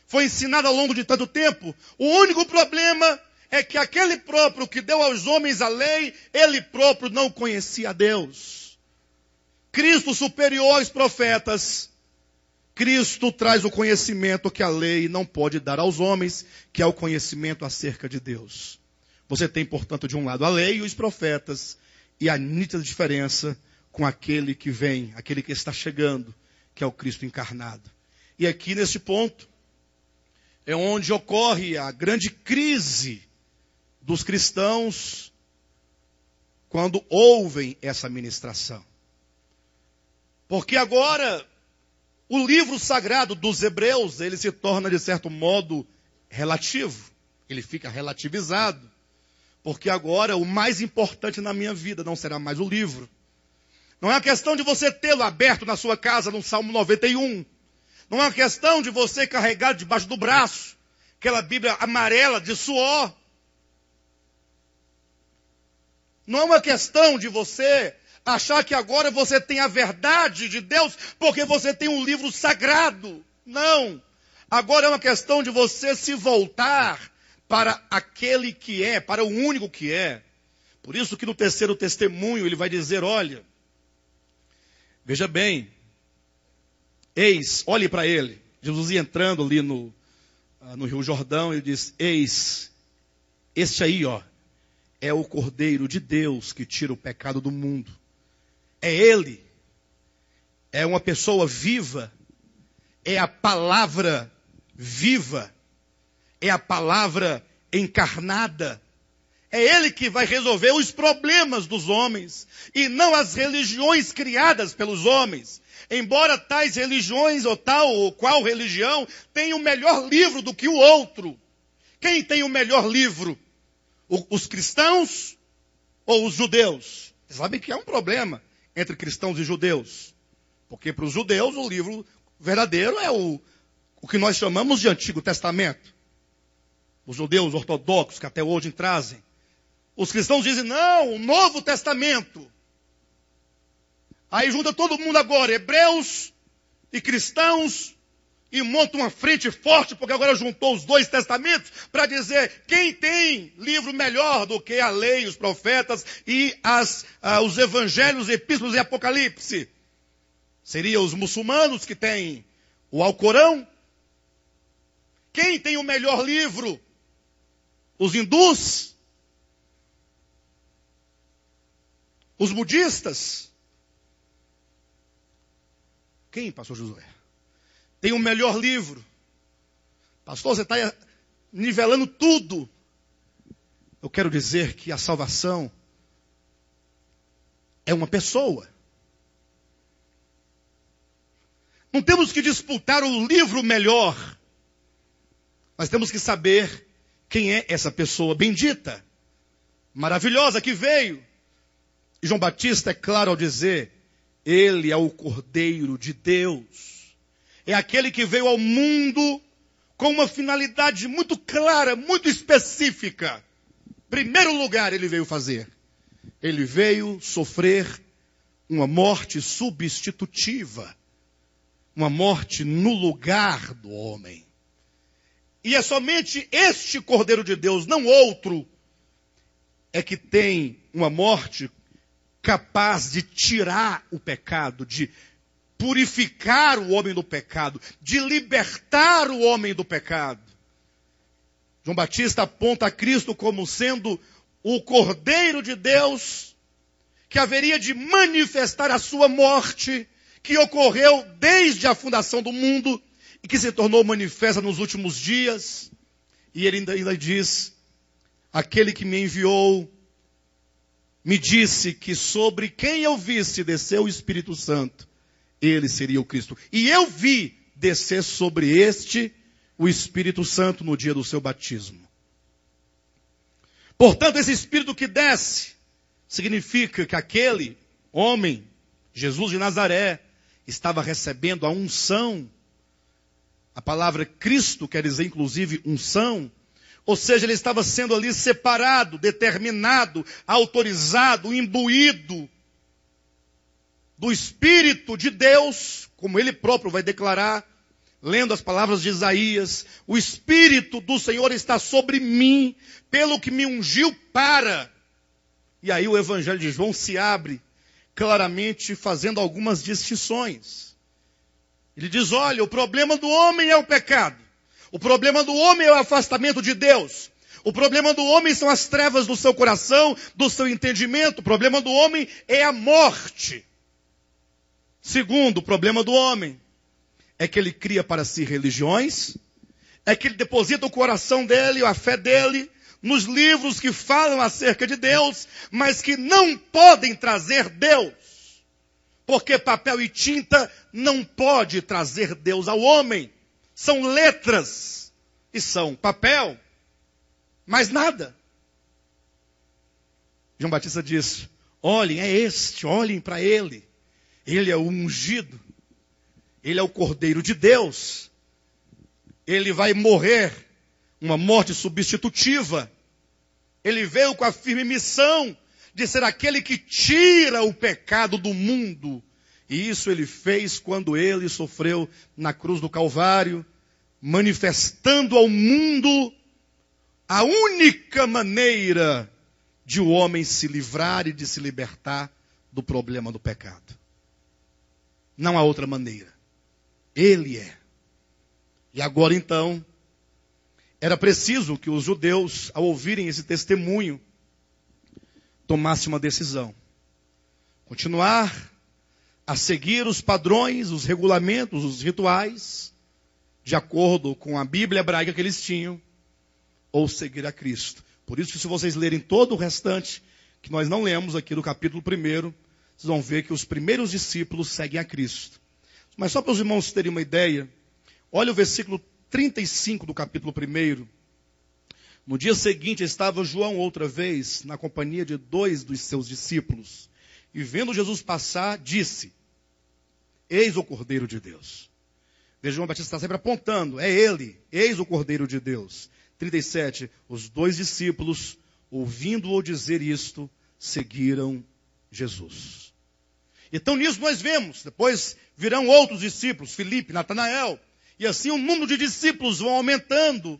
Foi ensinada ao longo de tanto tempo. O único problema é que aquele próprio que deu aos homens a lei, ele próprio não conhecia a Deus. Cristo superior aos profetas Cristo traz o conhecimento que a lei não pode dar aos homens, que é o conhecimento acerca de Deus. Você tem, portanto, de um lado a lei e os profetas, e a nítida diferença com aquele que vem, aquele que está chegando, que é o Cristo encarnado. E aqui neste ponto é onde ocorre a grande crise dos cristãos quando ouvem essa ministração. Porque agora o livro sagrado dos Hebreus, ele se torna de certo modo relativo, ele fica relativizado. Porque agora o mais importante na minha vida não será mais o livro. Não é uma questão de você tê-lo aberto na sua casa no Salmo 91. Não é uma questão de você carregar debaixo do braço aquela Bíblia amarela de suor. Não é uma questão de você achar que agora você tem a verdade de Deus porque você tem um livro sagrado. Não. Agora é uma questão de você se voltar para aquele que é, para o único que é. Por isso que no terceiro testemunho ele vai dizer, olha, veja bem, eis, olhe para ele. Jesus ia entrando ali no Rio Jordão, ele diz, eis, este aí, ó, é o Cordeiro de Deus que tira o pecado do mundo. É ele, é uma pessoa viva, é a palavra viva, é a palavra encarnada. É ele que vai resolver os problemas dos homens, e não as religiões criadas pelos homens. Embora tais religiões, ou tal ou qual religião, tenham um melhor livro do que o outro. Quem tem o melhor livro? Os cristãos ou os judeus? Vocês sabem que há um problema entre cristãos e judeus. Porque para os judeus o livro verdadeiro é o que nós chamamos de Antigo Testamento. Os judeus ortodoxos que até hoje trazem. Os cristãos dizem, não, o Novo Testamento. Aí junta todo mundo agora, hebreus e cristãos, e monta uma frente forte, porque agora juntou os dois testamentos, para dizer quem tem livro melhor do que a lei, os profetas e os evangelhos, epístolas e apocalipse. Seriam os muçulmanos que têm o Alcorão. Quem tem o melhor livro? Os hindus? Os budistas? Quem, pastor Josué? Tem o melhor livro? Pastor, você está nivelando tudo. Eu quero dizer que a salvação é uma pessoa. Não temos que disputar o livro melhor. Nós temos que saber quem é essa pessoa bendita, maravilhosa que veio. E João Batista é claro ao dizer, ele é o Cordeiro de Deus. É aquele que veio ao mundo com uma finalidade muito clara, muito específica. Primeiro lugar ele veio fazer. Ele veio sofrer uma morte substitutiva. Uma morte no lugar do homem. E é somente este Cordeiro de Deus, não outro, é que tem uma morte capaz de tirar o pecado, de purificar o homem do pecado, de libertar o homem do pecado. João Batista aponta a Cristo como sendo o Cordeiro de Deus, que haveria de manifestar a sua morte, que ocorreu desde a fundação do mundo, e que se tornou manifesta nos últimos dias. E ele ainda diz, aquele que me enviou, me disse que sobre quem eu visse descer o Espírito Santo, ele seria o Cristo. E eu vi descer sobre este o Espírito Santo no dia do seu batismo. Portanto, esse Espírito que desce, significa que aquele homem, Jesus de Nazaré, estava recebendo a unção. A palavra Cristo quer dizer, inclusive, unção. Ou seja, ele estava sendo ali separado, determinado, autorizado, imbuído do Espírito de Deus, como ele próprio vai declarar, lendo as palavras de Isaías, o Espírito do Senhor está sobre mim, pelo que me ungiu para. E aí o Evangelho de João se abre, claramente fazendo algumas distinções. Ele diz, olha, o problema do homem é o pecado. O problema do homem é o afastamento de Deus. O problema do homem são as trevas do seu coração, do seu entendimento. O problema do homem é a morte. Segundo, o problema do homem é que ele cria para si religiões, é que ele deposita o coração dele, a fé dele, nos livros que falam acerca de Deus, mas que não podem trazer Deus. Porque papel e tinta não pode trazer Deus ao homem. São letras e são papel, mais nada. João Batista diz, olhem, é este, olhem para ele. Ele é o ungido. Ele é o Cordeiro de Deus. Ele vai morrer uma morte substitutiva. Ele veio com a firme missão de ser aquele que tira o pecado do mundo. E isso ele fez quando ele sofreu na cruz do Calvário, manifestando ao mundo a única maneira de o homem se livrar e de se libertar do problema do pecado. Não há outra maneira. Ele é. E agora então, era preciso que os judeus, ao ouvirem esse testemunho, tomassem uma decisão. Continuar a seguir os padrões, os regulamentos, os rituais, de acordo com a Bíblia hebraica que eles tinham, ou seguir a Cristo. Por isso que se vocês lerem todo o restante, que nós não lemos aqui do capítulo 1, vocês vão ver que os primeiros discípulos seguem a Cristo. Mas só para os irmãos terem uma ideia, olha o versículo 35 do capítulo 1. No dia seguinte estava João outra vez na companhia de 2 dos seus discípulos. E vendo Jesus passar, disse, eis o Cordeiro de Deus. Veja, João Batista está sempre apontando, é ele, eis o Cordeiro de Deus. 37, os 2 discípulos, ouvindo-o dizer isto, seguiram Jesus. Então nisso nós vemos, depois virão outros discípulos, Filipe, Natanael, e assim o número de discípulos vão aumentando.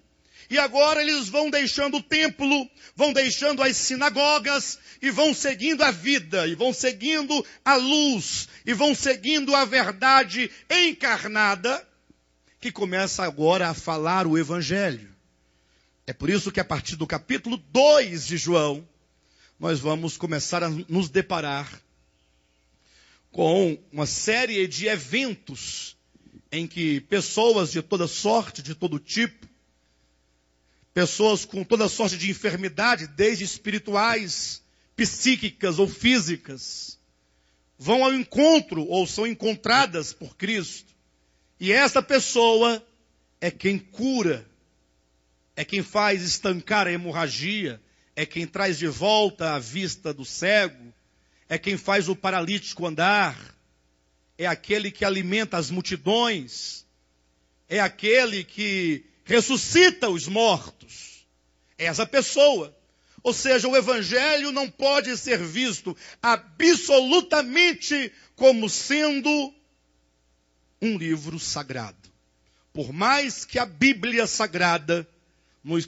E agora eles vão deixando o templo, vão deixando as sinagogas, e vão seguindo a vida, e vão seguindo a luz, e vão seguindo a verdade encarnada, que começa agora a falar o Evangelho. É por isso que a partir do capítulo 2 de João, nós vamos começar a nos deparar com uma série de eventos em que pessoas de toda sorte, de todo tipo, pessoas com toda sorte de enfermidade, desde espirituais, psíquicas ou físicas, vão ao encontro ou são encontradas por Cristo. E essa pessoa é quem cura, é quem faz estancar a hemorragia, é quem traz de volta a vista do cego, é quem faz o paralítico andar, é aquele que alimenta as multidões, é aquele que ressuscita os mortos. É essa pessoa. Ou seja, o Evangelho não pode ser visto absolutamente como sendo um livro sagrado. Por mais que a Bíblia Sagrada,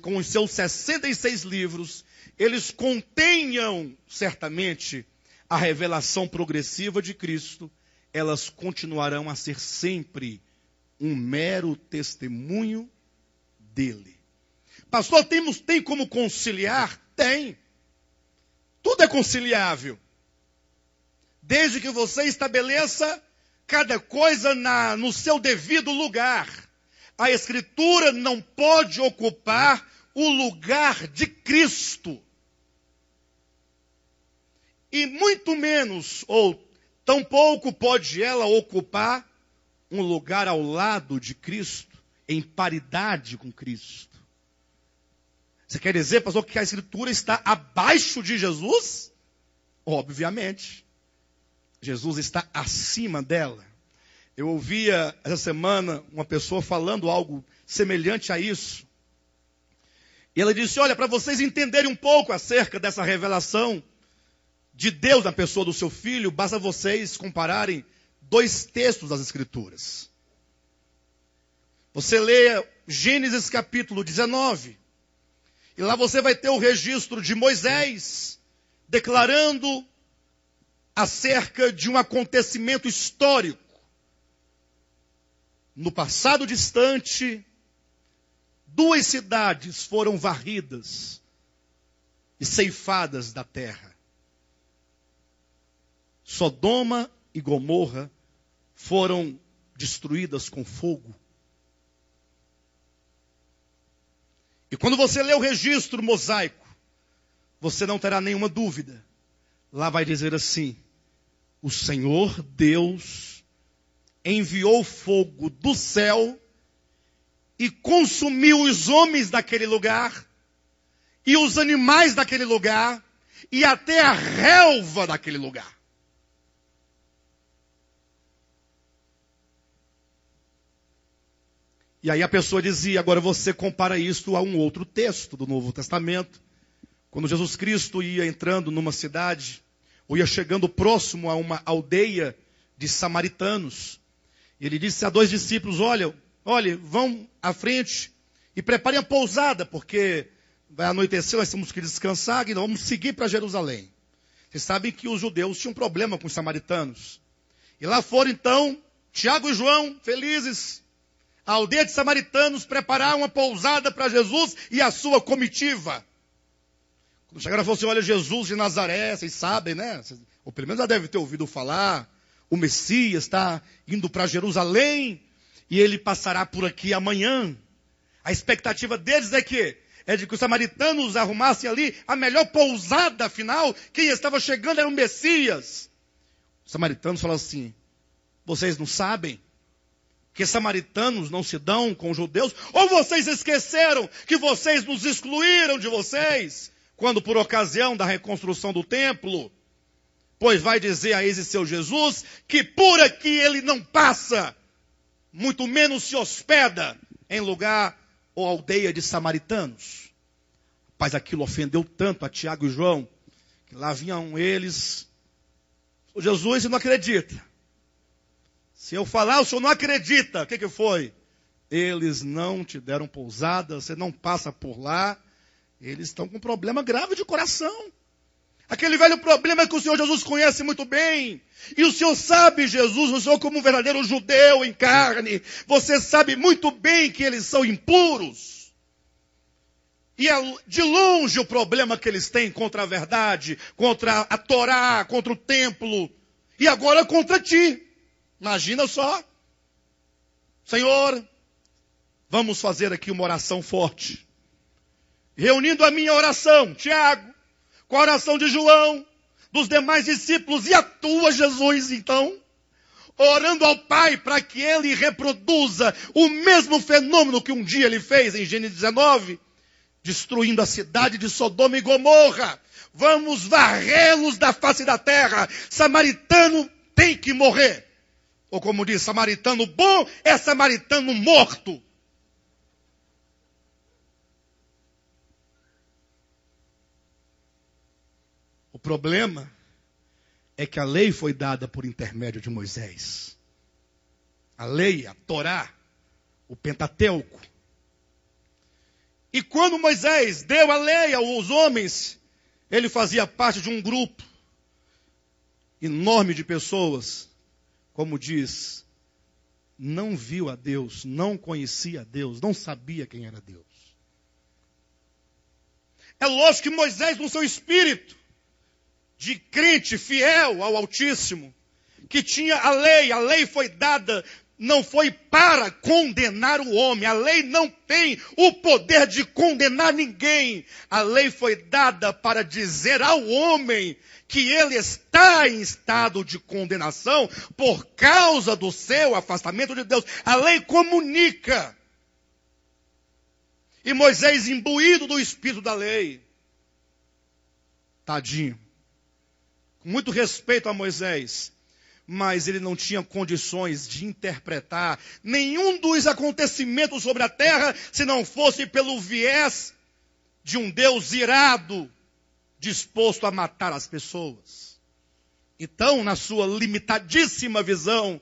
com os seus 66 livros, eles contenham certamente a revelação progressiva de Cristo, elas continuarão a ser sempre um mero testemunho dele. Pastor, tem como conciliar? Tem. Tudo é conciliável. Desde que você estabeleça cada coisa no seu devido lugar. A Escritura não pode ocupar o lugar de Cristo. E muito menos, ou tampouco pode ela ocupar um lugar ao lado de Cristo, em paridade com Cristo. Você quer dizer, pastor, que a Escritura está abaixo de Jesus? Obviamente. Jesus está acima dela. Eu ouvia essa semana uma pessoa falando algo semelhante a isso. E ela disse, olha, para vocês entenderem um pouco acerca dessa revelação de Deus na pessoa do seu filho, basta vocês compararem 2 textos das Escrituras. Você lê Gênesis capítulo 19, e lá você vai ter o registro de Moisés declarando acerca de um acontecimento histórico. no passado distante, 2 cidades foram varridas e ceifadas da terra. Sodoma e Gomorra foram destruídas com fogo. E quando você lê o registro mosaico, você não terá nenhuma dúvida. Lá vai dizer assim: o Senhor Deus enviou fogo do céu e consumiu os homens daquele lugar, e os animais daquele lugar, e até a relva daquele lugar. E aí a pessoa dizia: agora você compara isso a um outro texto do Novo Testamento. Quando Jesus Cristo ia entrando numa cidade, ou ia chegando próximo a uma aldeia de samaritanos, ele disse a 2 discípulos: olha, vão à frente e preparem a pousada, porque vai anoitecer, nós temos que descansar e nós vamos seguir para Jerusalém. Vocês sabem que os judeus tinham problema com os samaritanos. E lá foram então Tiago e João, felizes, a aldeia de samaritanos, preparar uma pousada para Jesus e a sua comitiva. Quando chegaram, falaram assim: olha, Jesus de Nazaré, vocês sabem, né? Ou pelo menos já devem ter ouvido falar. O Messias está indo para Jerusalém e ele passará por aqui amanhã. A expectativa deles é de que os samaritanos arrumassem ali a melhor pousada, afinal, quem estava chegando era o Messias. Os samaritanos falaram assim: vocês não sabem que samaritanos não se dão com judeus? Ou vocês esqueceram que vocês nos excluíram de vocês, quando por ocasião da reconstrução do templo? Pois vai dizer a esse seu Jesus que por aqui ele não passa, muito menos se hospeda em lugar ou aldeia de samaritanos. Mas aquilo ofendeu tanto a Tiago e João, que lá vinham eles: o Jesus, você não acredita. Se eu falar, o senhor não acredita. O que foi? Eles não te deram pousada, você não passa por lá. Eles estão com um problema grave de coração. Aquele velho problema que o Senhor Jesus conhece muito bem. E o Senhor sabe, Jesus, o Senhor como um verdadeiro judeu em carne, você sabe muito bem que eles são impuros. E é de longe o problema que eles têm contra a verdade, contra a Torá, contra o templo. E agora contra ti. Imagina só. Senhor, vamos fazer aqui uma oração forte. Reunindo a minha oração, Tiago, com a oração de João, dos demais discípulos, e a tua, Jesus, então, orando ao Pai para que ele reproduza o mesmo fenômeno que um dia ele fez em Gênesis 19, destruindo a cidade de Sodoma e Gomorra. Vamos varrê-los da face da terra. Samaritano tem que morrer. Ou como diz, samaritano bom é samaritano morto. O problema é que a lei foi dada por intermédio de Moisés. A lei, a Torá, o Pentateuco. E quando Moisés deu a lei aos homens, ele fazia parte de um grupo enorme de pessoas, como diz, não viu a Deus, não conhecia a Deus, não sabia quem era Deus. É lógico que Moisés, no seu espírito de crente fiel ao Altíssimo, que tinha a lei foi dada, não foi para condenar o homem, a lei não tem o poder de condenar ninguém, a lei foi dada para dizer ao homem que ele está em estado de condenação por causa do seu afastamento de Deus. A lei comunica. E Moisés, imbuído do espírito da lei, tadinho, com muito respeito a Moisés, mas ele não tinha condições de interpretar nenhum dos acontecimentos sobre a terra, se não fosse pelo viés de um Deus irado, disposto a matar as pessoas. Então, na sua limitadíssima visão,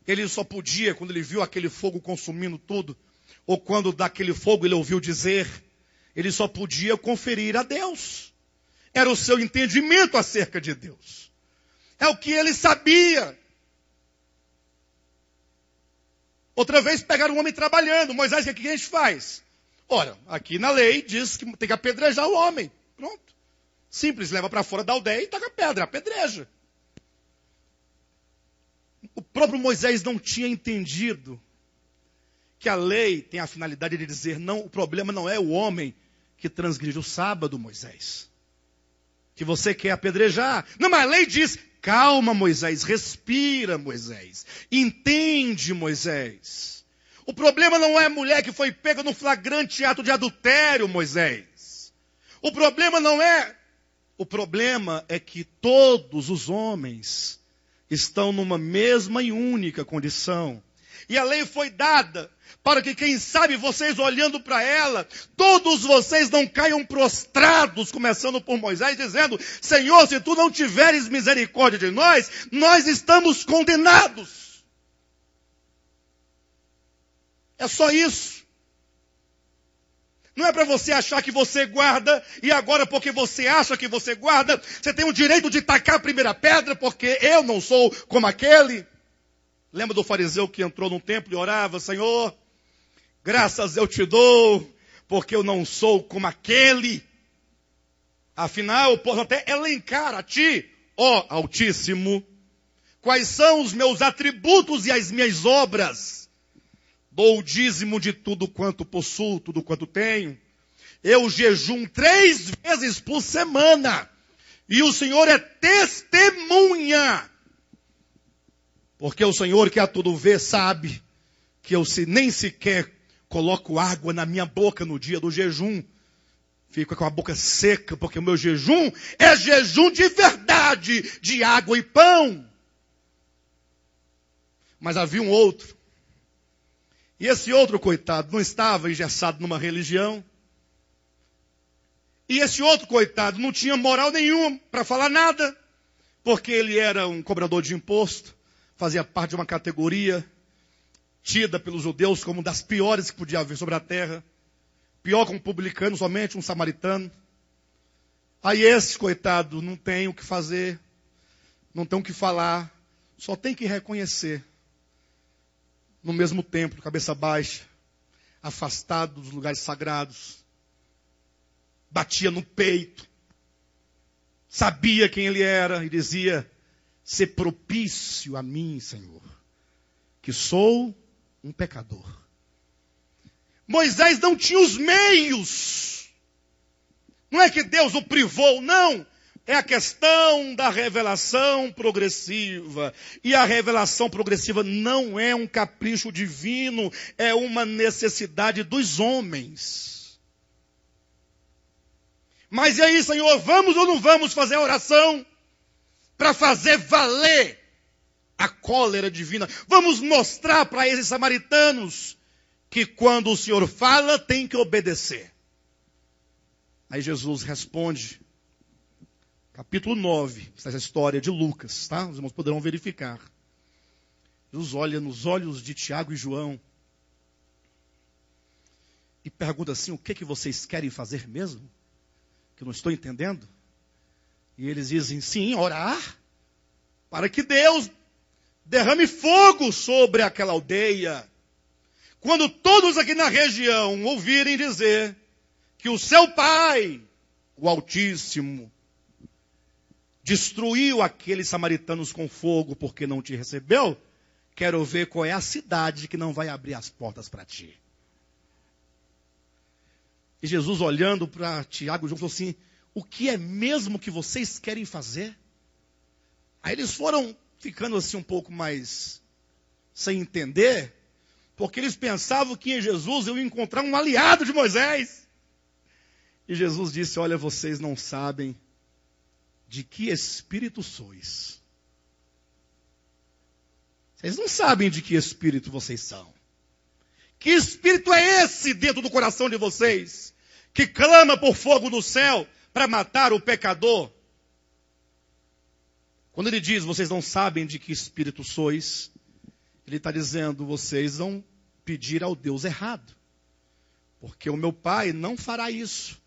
ele só podia, quando ele viu aquele fogo consumindo tudo, ou quando daquele fogo ele ouviu dizer, ele só podia conferir a Deus. Era o seu entendimento acerca de Deus. É o que ele sabia. Outra vez pegaram um homem trabalhando. Moisés, o que a gente faz? Ora, aqui na lei diz que tem que apedrejar o homem. Pronto. Simples, leva para fora da aldeia e taca pedra, apedreja. O próprio Moisés não tinha entendido que a lei tem a finalidade de dizer, não, o problema não é o homem que transgride o sábado, Moisés. Que você quer apedrejar. Não, mas a lei diz, calma, Moisés, respira, Moisés. Entende, Moisés. O problema não é a mulher que foi pega no flagrante ato de adultério, Moisés. O problema não é... O problema é que todos os homens estão numa mesma e única condição. E a lei foi dada para que, quem sabe, vocês olhando para ela, todos vocês não caiam prostrados, começando por Moisés, dizendo, Senhor, se tu não tiveres misericórdia de nós, nós estamos condenados. É só isso. Não é para você achar que você guarda, e agora porque você acha que você guarda, você tem o direito de tacar a primeira pedra, porque eu não sou como aquele. Lembra do fariseu que entrou no templo e orava, Senhor, graças eu te dou, porque eu não sou como aquele. Afinal, eu posso até elencar a ti, ó Altíssimo, quais são os meus atributos e as minhas obras. Dou o dízimo de tudo quanto possuo, tudo quanto tenho. Eu jejum 3 vezes por semana. E o Senhor é testemunha. Porque o Senhor que a tudo vê sabe que eu nem sequer coloco água na minha boca no dia do jejum. Fico com a boca seca, porque o meu jejum é jejum de verdade, de água e pão. Mas havia um outro. E esse outro, coitado, não estava engessado numa religião. E esse outro, coitado, não tinha moral nenhuma para falar nada. Porque ele era um cobrador de imposto. Fazia parte de uma categoria tida pelos judeus como uma das piores que podia haver sobre a terra. Pior que um publicano, somente um samaritano. Aí esse, coitado, não tem o que fazer. Não tem o que falar. Só tem que reconhecer. No mesmo templo, cabeça baixa, afastado dos lugares sagrados, batia no peito, sabia quem ele era e dizia, ser propício a mim, Senhor, que sou um pecador. Moisés não tinha os meios, não é que Deus o privou, não. É a questão da revelação progressiva. E a revelação progressiva não é um capricho divino, é uma necessidade dos homens. Mas e aí, Senhor, vamos ou não vamos fazer a oração para fazer valer a cólera divina? Vamos mostrar para esses samaritanos que quando o Senhor fala, tem que obedecer. Aí Jesus responde, capítulo 9, essa história de Lucas, tá? Os irmãos poderão verificar. Jesus olha nos olhos de Tiago e João e pergunta assim, o que vocês querem fazer mesmo? Que eu não estou entendendo. E eles dizem, sim, orar, para que Deus derrame fogo sobre aquela aldeia. Quando todos aqui na região ouvirem dizer que o seu Pai, o Altíssimo, destruiu aqueles samaritanos com fogo porque não te recebeu, quero ver qual é a cidade que não vai abrir as portas para ti. E Jesus olhando para Tiago e João falou assim, o que é mesmo que vocês querem fazer? Aí eles foram ficando assim um pouco mais sem entender, porque eles pensavam que em Jesus eu ia encontrar um aliado de Moisés. E Jesus disse, olha, vocês não sabem de que espírito sois. Vocês não sabem de que espírito vocês são. Que espírito é esse dentro do coração de vocês, que clama por fogo do céu para matar o pecador? Quando ele diz, vocês não sabem de que espírito sois, ele está dizendo, vocês vão pedir ao Deus errado. Porque o meu Pai não fará isso.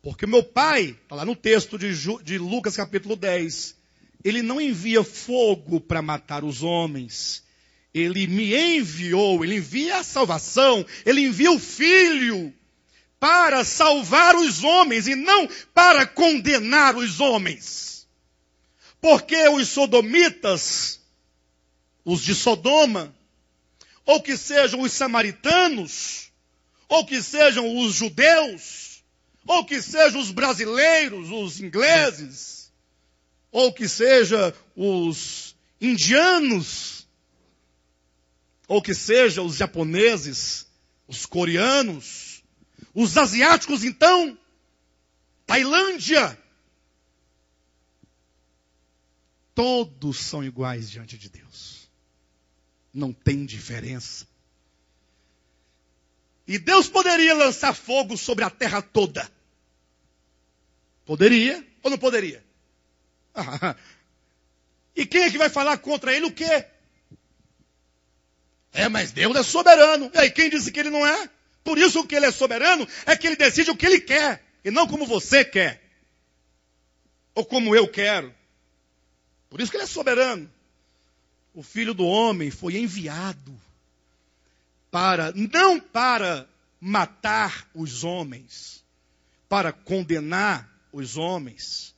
Porque o meu Pai, está lá no texto de Lucas capítulo 10, ele não envia fogo para matar os homens. Ele me enviou, ele envia a salvação, ele envia o Filho para salvar os homens e não para condenar os homens. Porque os sodomitas, os de Sodoma, ou que sejam os samaritanos, ou que sejam os judeus, ou que sejam os brasileiros, os ingleses, ou que sejam os indianos, ou que sejam os japoneses, os coreanos, os asiáticos então, Tailândia, todos são iguais diante de Deus. Não tem diferença. E Deus poderia lançar fogo sobre a terra toda. Poderia ou não poderia? E quem é que vai falar contra ele o quê? Mas Deus é soberano. E aí, quem disse que ele não é? Por isso que ele é soberano é que ele decide o que ele quer. E não como você quer. Ou como eu quero. Por isso que ele é soberano. O Filho do Homem foi enviado não para matar os homens, para condenar os homens.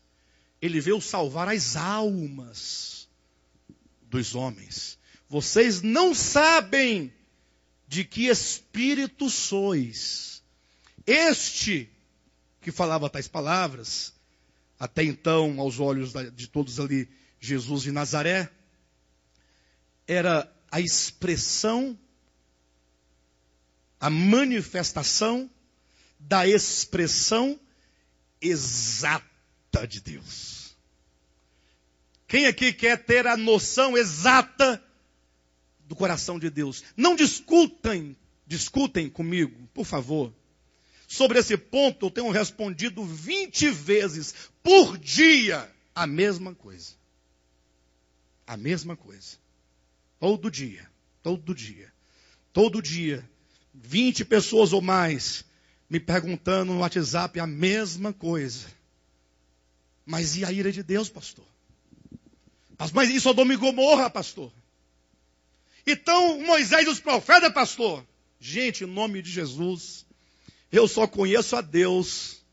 Ele veio salvar as almas dos homens. Vocês não sabem de que espírito sois. Este que falava tais palavras, até então, aos olhos de todos ali, Jesus de Nazaré, era a expressão, a manifestação da expressão exata de Deus. Quem aqui quer ter a noção exata do coração de Deus? Não discutem comigo, por favor. Sobre esse ponto eu tenho respondido 20 vezes por dia a mesma coisa. A mesma coisa. Todo dia, todo dia, todo dia. 20 pessoas ou mais me perguntando no WhatsApp a mesma coisa. Mas e a ira de Deus, pastor? Mas e Sodoma e Gomorra, pastor? Então Moisés e os profetas, pastor? Gente, em nome de Jesus, eu só conheço a Deus,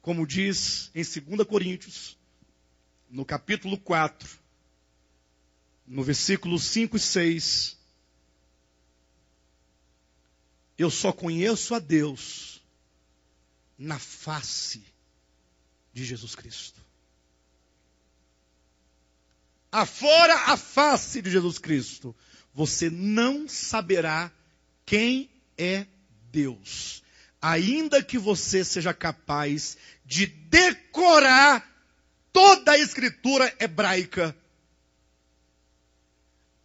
como diz em 2 Coríntios, no capítulo 4, no versículo 5 e 6. Eu só conheço a Deus na face de Jesus Cristo. Afora a face de Jesus Cristo, você não saberá quem é Deus. Ainda que você seja capaz de decorar toda a escritura hebraica,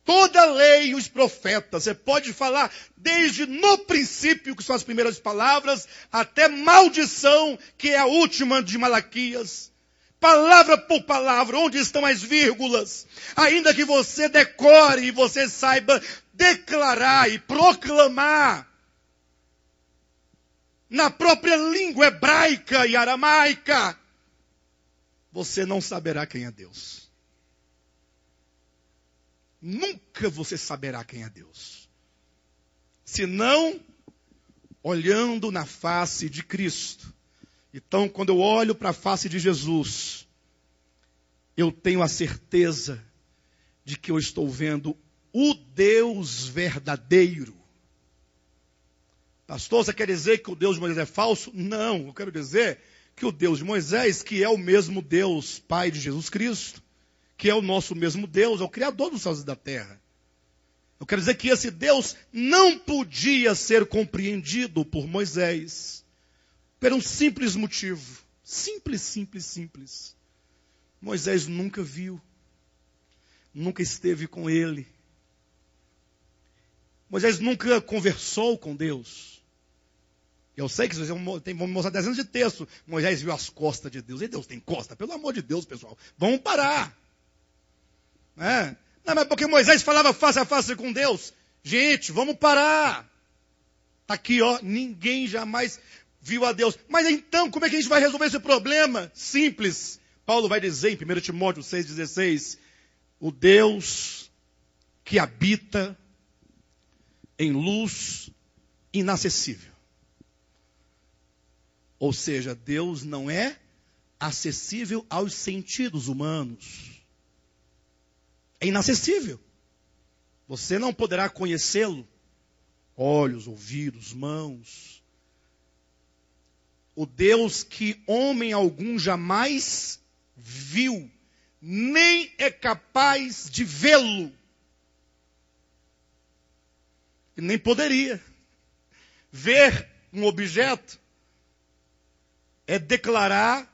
toda a lei e os profetas. Você pode falar desde no princípio, que são as primeiras palavras, até maldição, que é a última de Malaquias. Palavra por palavra, onde estão as vírgulas. Ainda que você decore e você saiba declarar e proclamar na própria língua hebraica e aramaica, você não saberá quem é Deus. Nunca você saberá quem é Deus. Senão, olhando na face de Cristo. Então, quando eu olho para a face de Jesus, eu tenho a certeza de que eu estou vendo o Deus verdadeiro. Pastor, você quer dizer que o Deus de Moisés é falso? Não, eu quero dizer que o Deus de Moisés, que é o mesmo Deus, Pai de Jesus Cristo, que é o nosso mesmo Deus, é o Criador dos céus e da terra. Eu quero dizer que esse Deus não podia ser compreendido por Moisés, por um simples motivo. Simples. Moisés nunca viu, nunca esteve com ele. Moisés nunca conversou com Deus. Eu sei que vocês vão mostrar dezenas de textos. Moisés viu as costas de Deus. E Deus tem costa? Pelo amor de Deus, pessoal. Vamos parar. Não, mas porque Moisés falava face a face com Deus. Gente, vamos parar. Está aqui, ó. Ninguém jamais viu a Deus. Mas então, como é que a gente vai resolver esse problema? Simples. Paulo vai dizer em 1 Timóteo 6,16. O Deus que habita em luz inacessível. Ou seja, Deus não é acessível aos sentidos humanos. É inacessível. Você não poderá conhecê-lo. Olhos, ouvidos, mãos. O Deus que homem algum jamais viu, nem é capaz de vê-lo. E nem poderia. Ver um objeto é declarar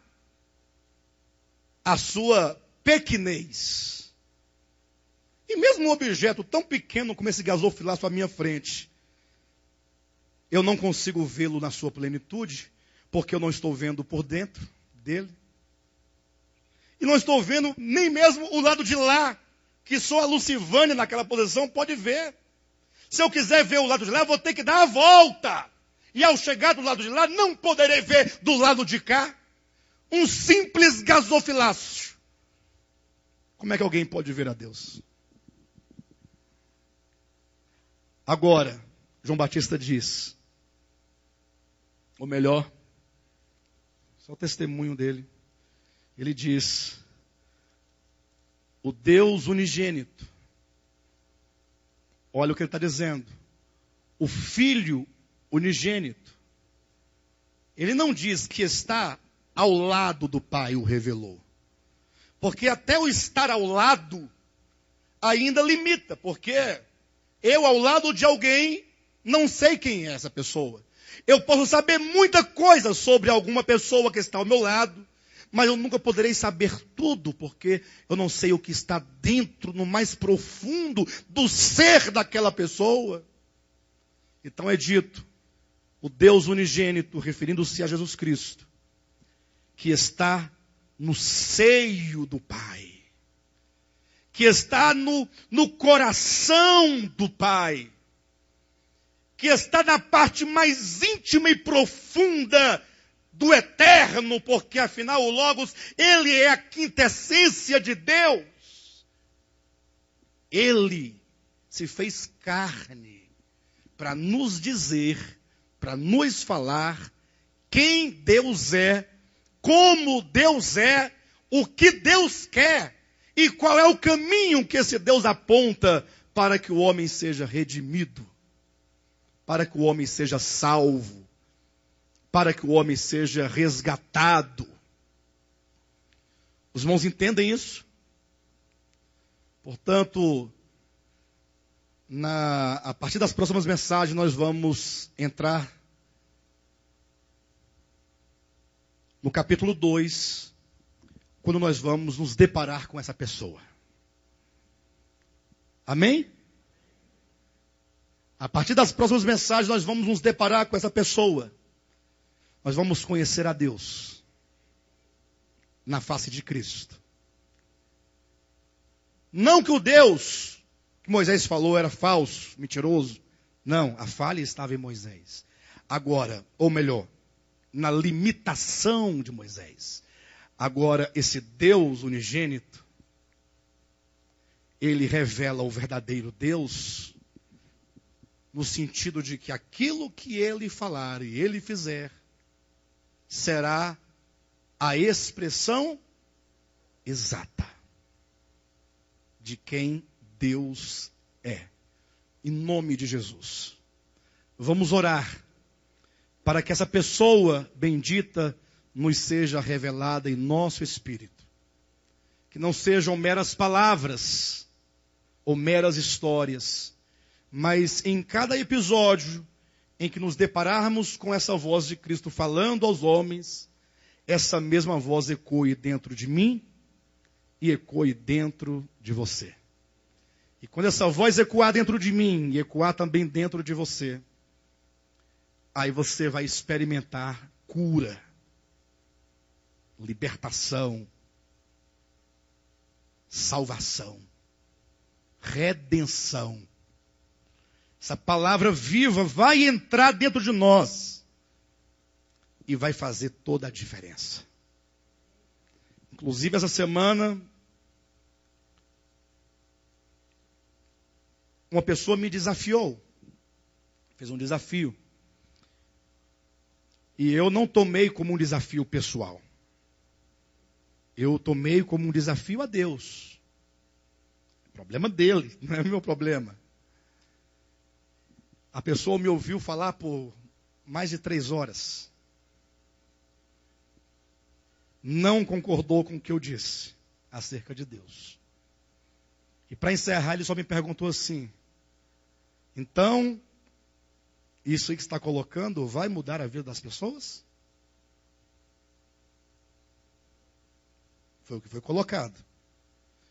a sua pequenez. E mesmo um objeto tão pequeno como esse gasofilaço à minha frente, eu não consigo vê-lo na sua plenitude, porque eu não estou vendo por dentro dele. E não estou vendo nem mesmo o lado de lá, que só a Lucivânia naquela posição pode ver. Se eu quiser ver o lado de lá, eu vou ter que dar a volta. E ao chegar do lado de lá, não poderei ver do lado de cá. Um simples gasofilácio. Como é que alguém pode ver a Deus? Agora, João Batista diz, ou melhor, só o testemunho dele. Ele diz, o Deus unigênito, olha o que ele está dizendo, o Filho unigênito, ele não diz que está ao lado do Pai, o revelou. Porque até o estar ao lado ainda limita, porque eu ao lado de alguém não sei quem é essa pessoa. Eu posso saber muita coisa sobre alguma pessoa que está ao meu lado, mas eu nunca poderei saber tudo, porque eu não sei o que está dentro, no mais profundo do ser daquela pessoa. Então é dito, o Deus unigênito, referindo-se a Jesus Cristo, que está no seio do Pai, que está no coração do Pai, que está na parte mais íntima e profunda do eterno, porque afinal o Logos, ele é a quintessência de Deus. Ele se fez carne para nos dizer, para nos falar quem Deus é, como Deus é, o que Deus quer e qual é o caminho que esse Deus aponta para que o homem seja redimido, para que o homem seja salvo, para que o homem seja resgatado. Os irmãos entendem isso? Portanto, a partir das próximas mensagens nós vamos entrar no capítulo 2, quando nós vamos nos deparar com essa pessoa. Amém? A partir das próximas mensagens nós vamos nos deparar com essa pessoa. Nós vamos conhecer a Deus na face de Cristo. Não que o Deus que Moisés falou era falso, mentiroso. Não, a falha estava em Moisés. Agora, ou melhor, na limitação de Moisés. Agora, esse Deus unigênito, ele revela o verdadeiro Deus, no sentido de que aquilo que ele falar e ele fizer, será a expressão exata de quem Deus é. Em nome de Jesus. Vamos orar para que essa pessoa bendita nos seja revelada em nosso espírito. Que não sejam meras palavras ou meras histórias, mas em cada episódio em que nos depararmos com essa voz de Cristo falando aos homens, essa mesma voz ecoe dentro de mim e ecoe dentro de você. E quando essa voz ecoar dentro de mim e ecoar também dentro de você, aí você vai experimentar cura, libertação, salvação, redenção. Essa palavra viva vai entrar dentro de nós e vai fazer toda a diferença. Inclusive, essa semana, uma pessoa me desafiou. Fez um desafio. E eu não tomei como um desafio pessoal. Eu tomei como um desafio a Deus. Problema dele, não é meu problema. A pessoa me ouviu falar por mais de 3 horas. Não concordou com o que eu disse acerca de Deus. E para encerrar, ele só me perguntou assim: então, isso aí que você está colocando vai mudar a vida das pessoas? Foi o que foi colocado.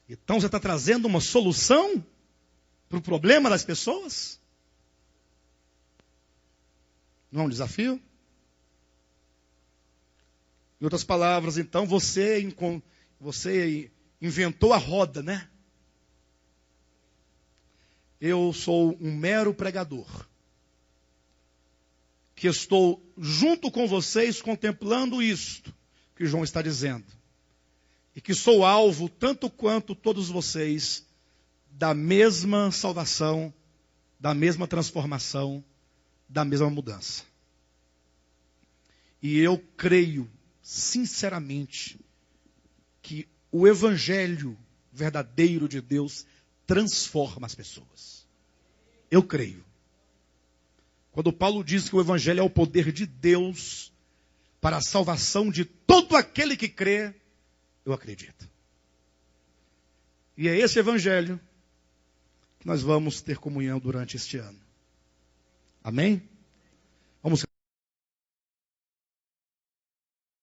Então você está trazendo uma solução para o problema das pessoas? Não é um desafio? Em outras palavras, então, você inventou a roda, né? Eu sou um mero pregador, que estou junto com vocês contemplando isto que João está dizendo. E que sou alvo, tanto quanto todos vocês, da mesma salvação, da mesma transformação, da mesma mudança. E eu creio, sinceramente, que o evangelho verdadeiro de Deus transforma as pessoas. Eu creio. Quando Paulo diz que o evangelho é o poder de Deus para a salvação de todo aquele que crê, eu acredito. E é esse evangelho que nós vamos ter comunhão durante este ano. Amém?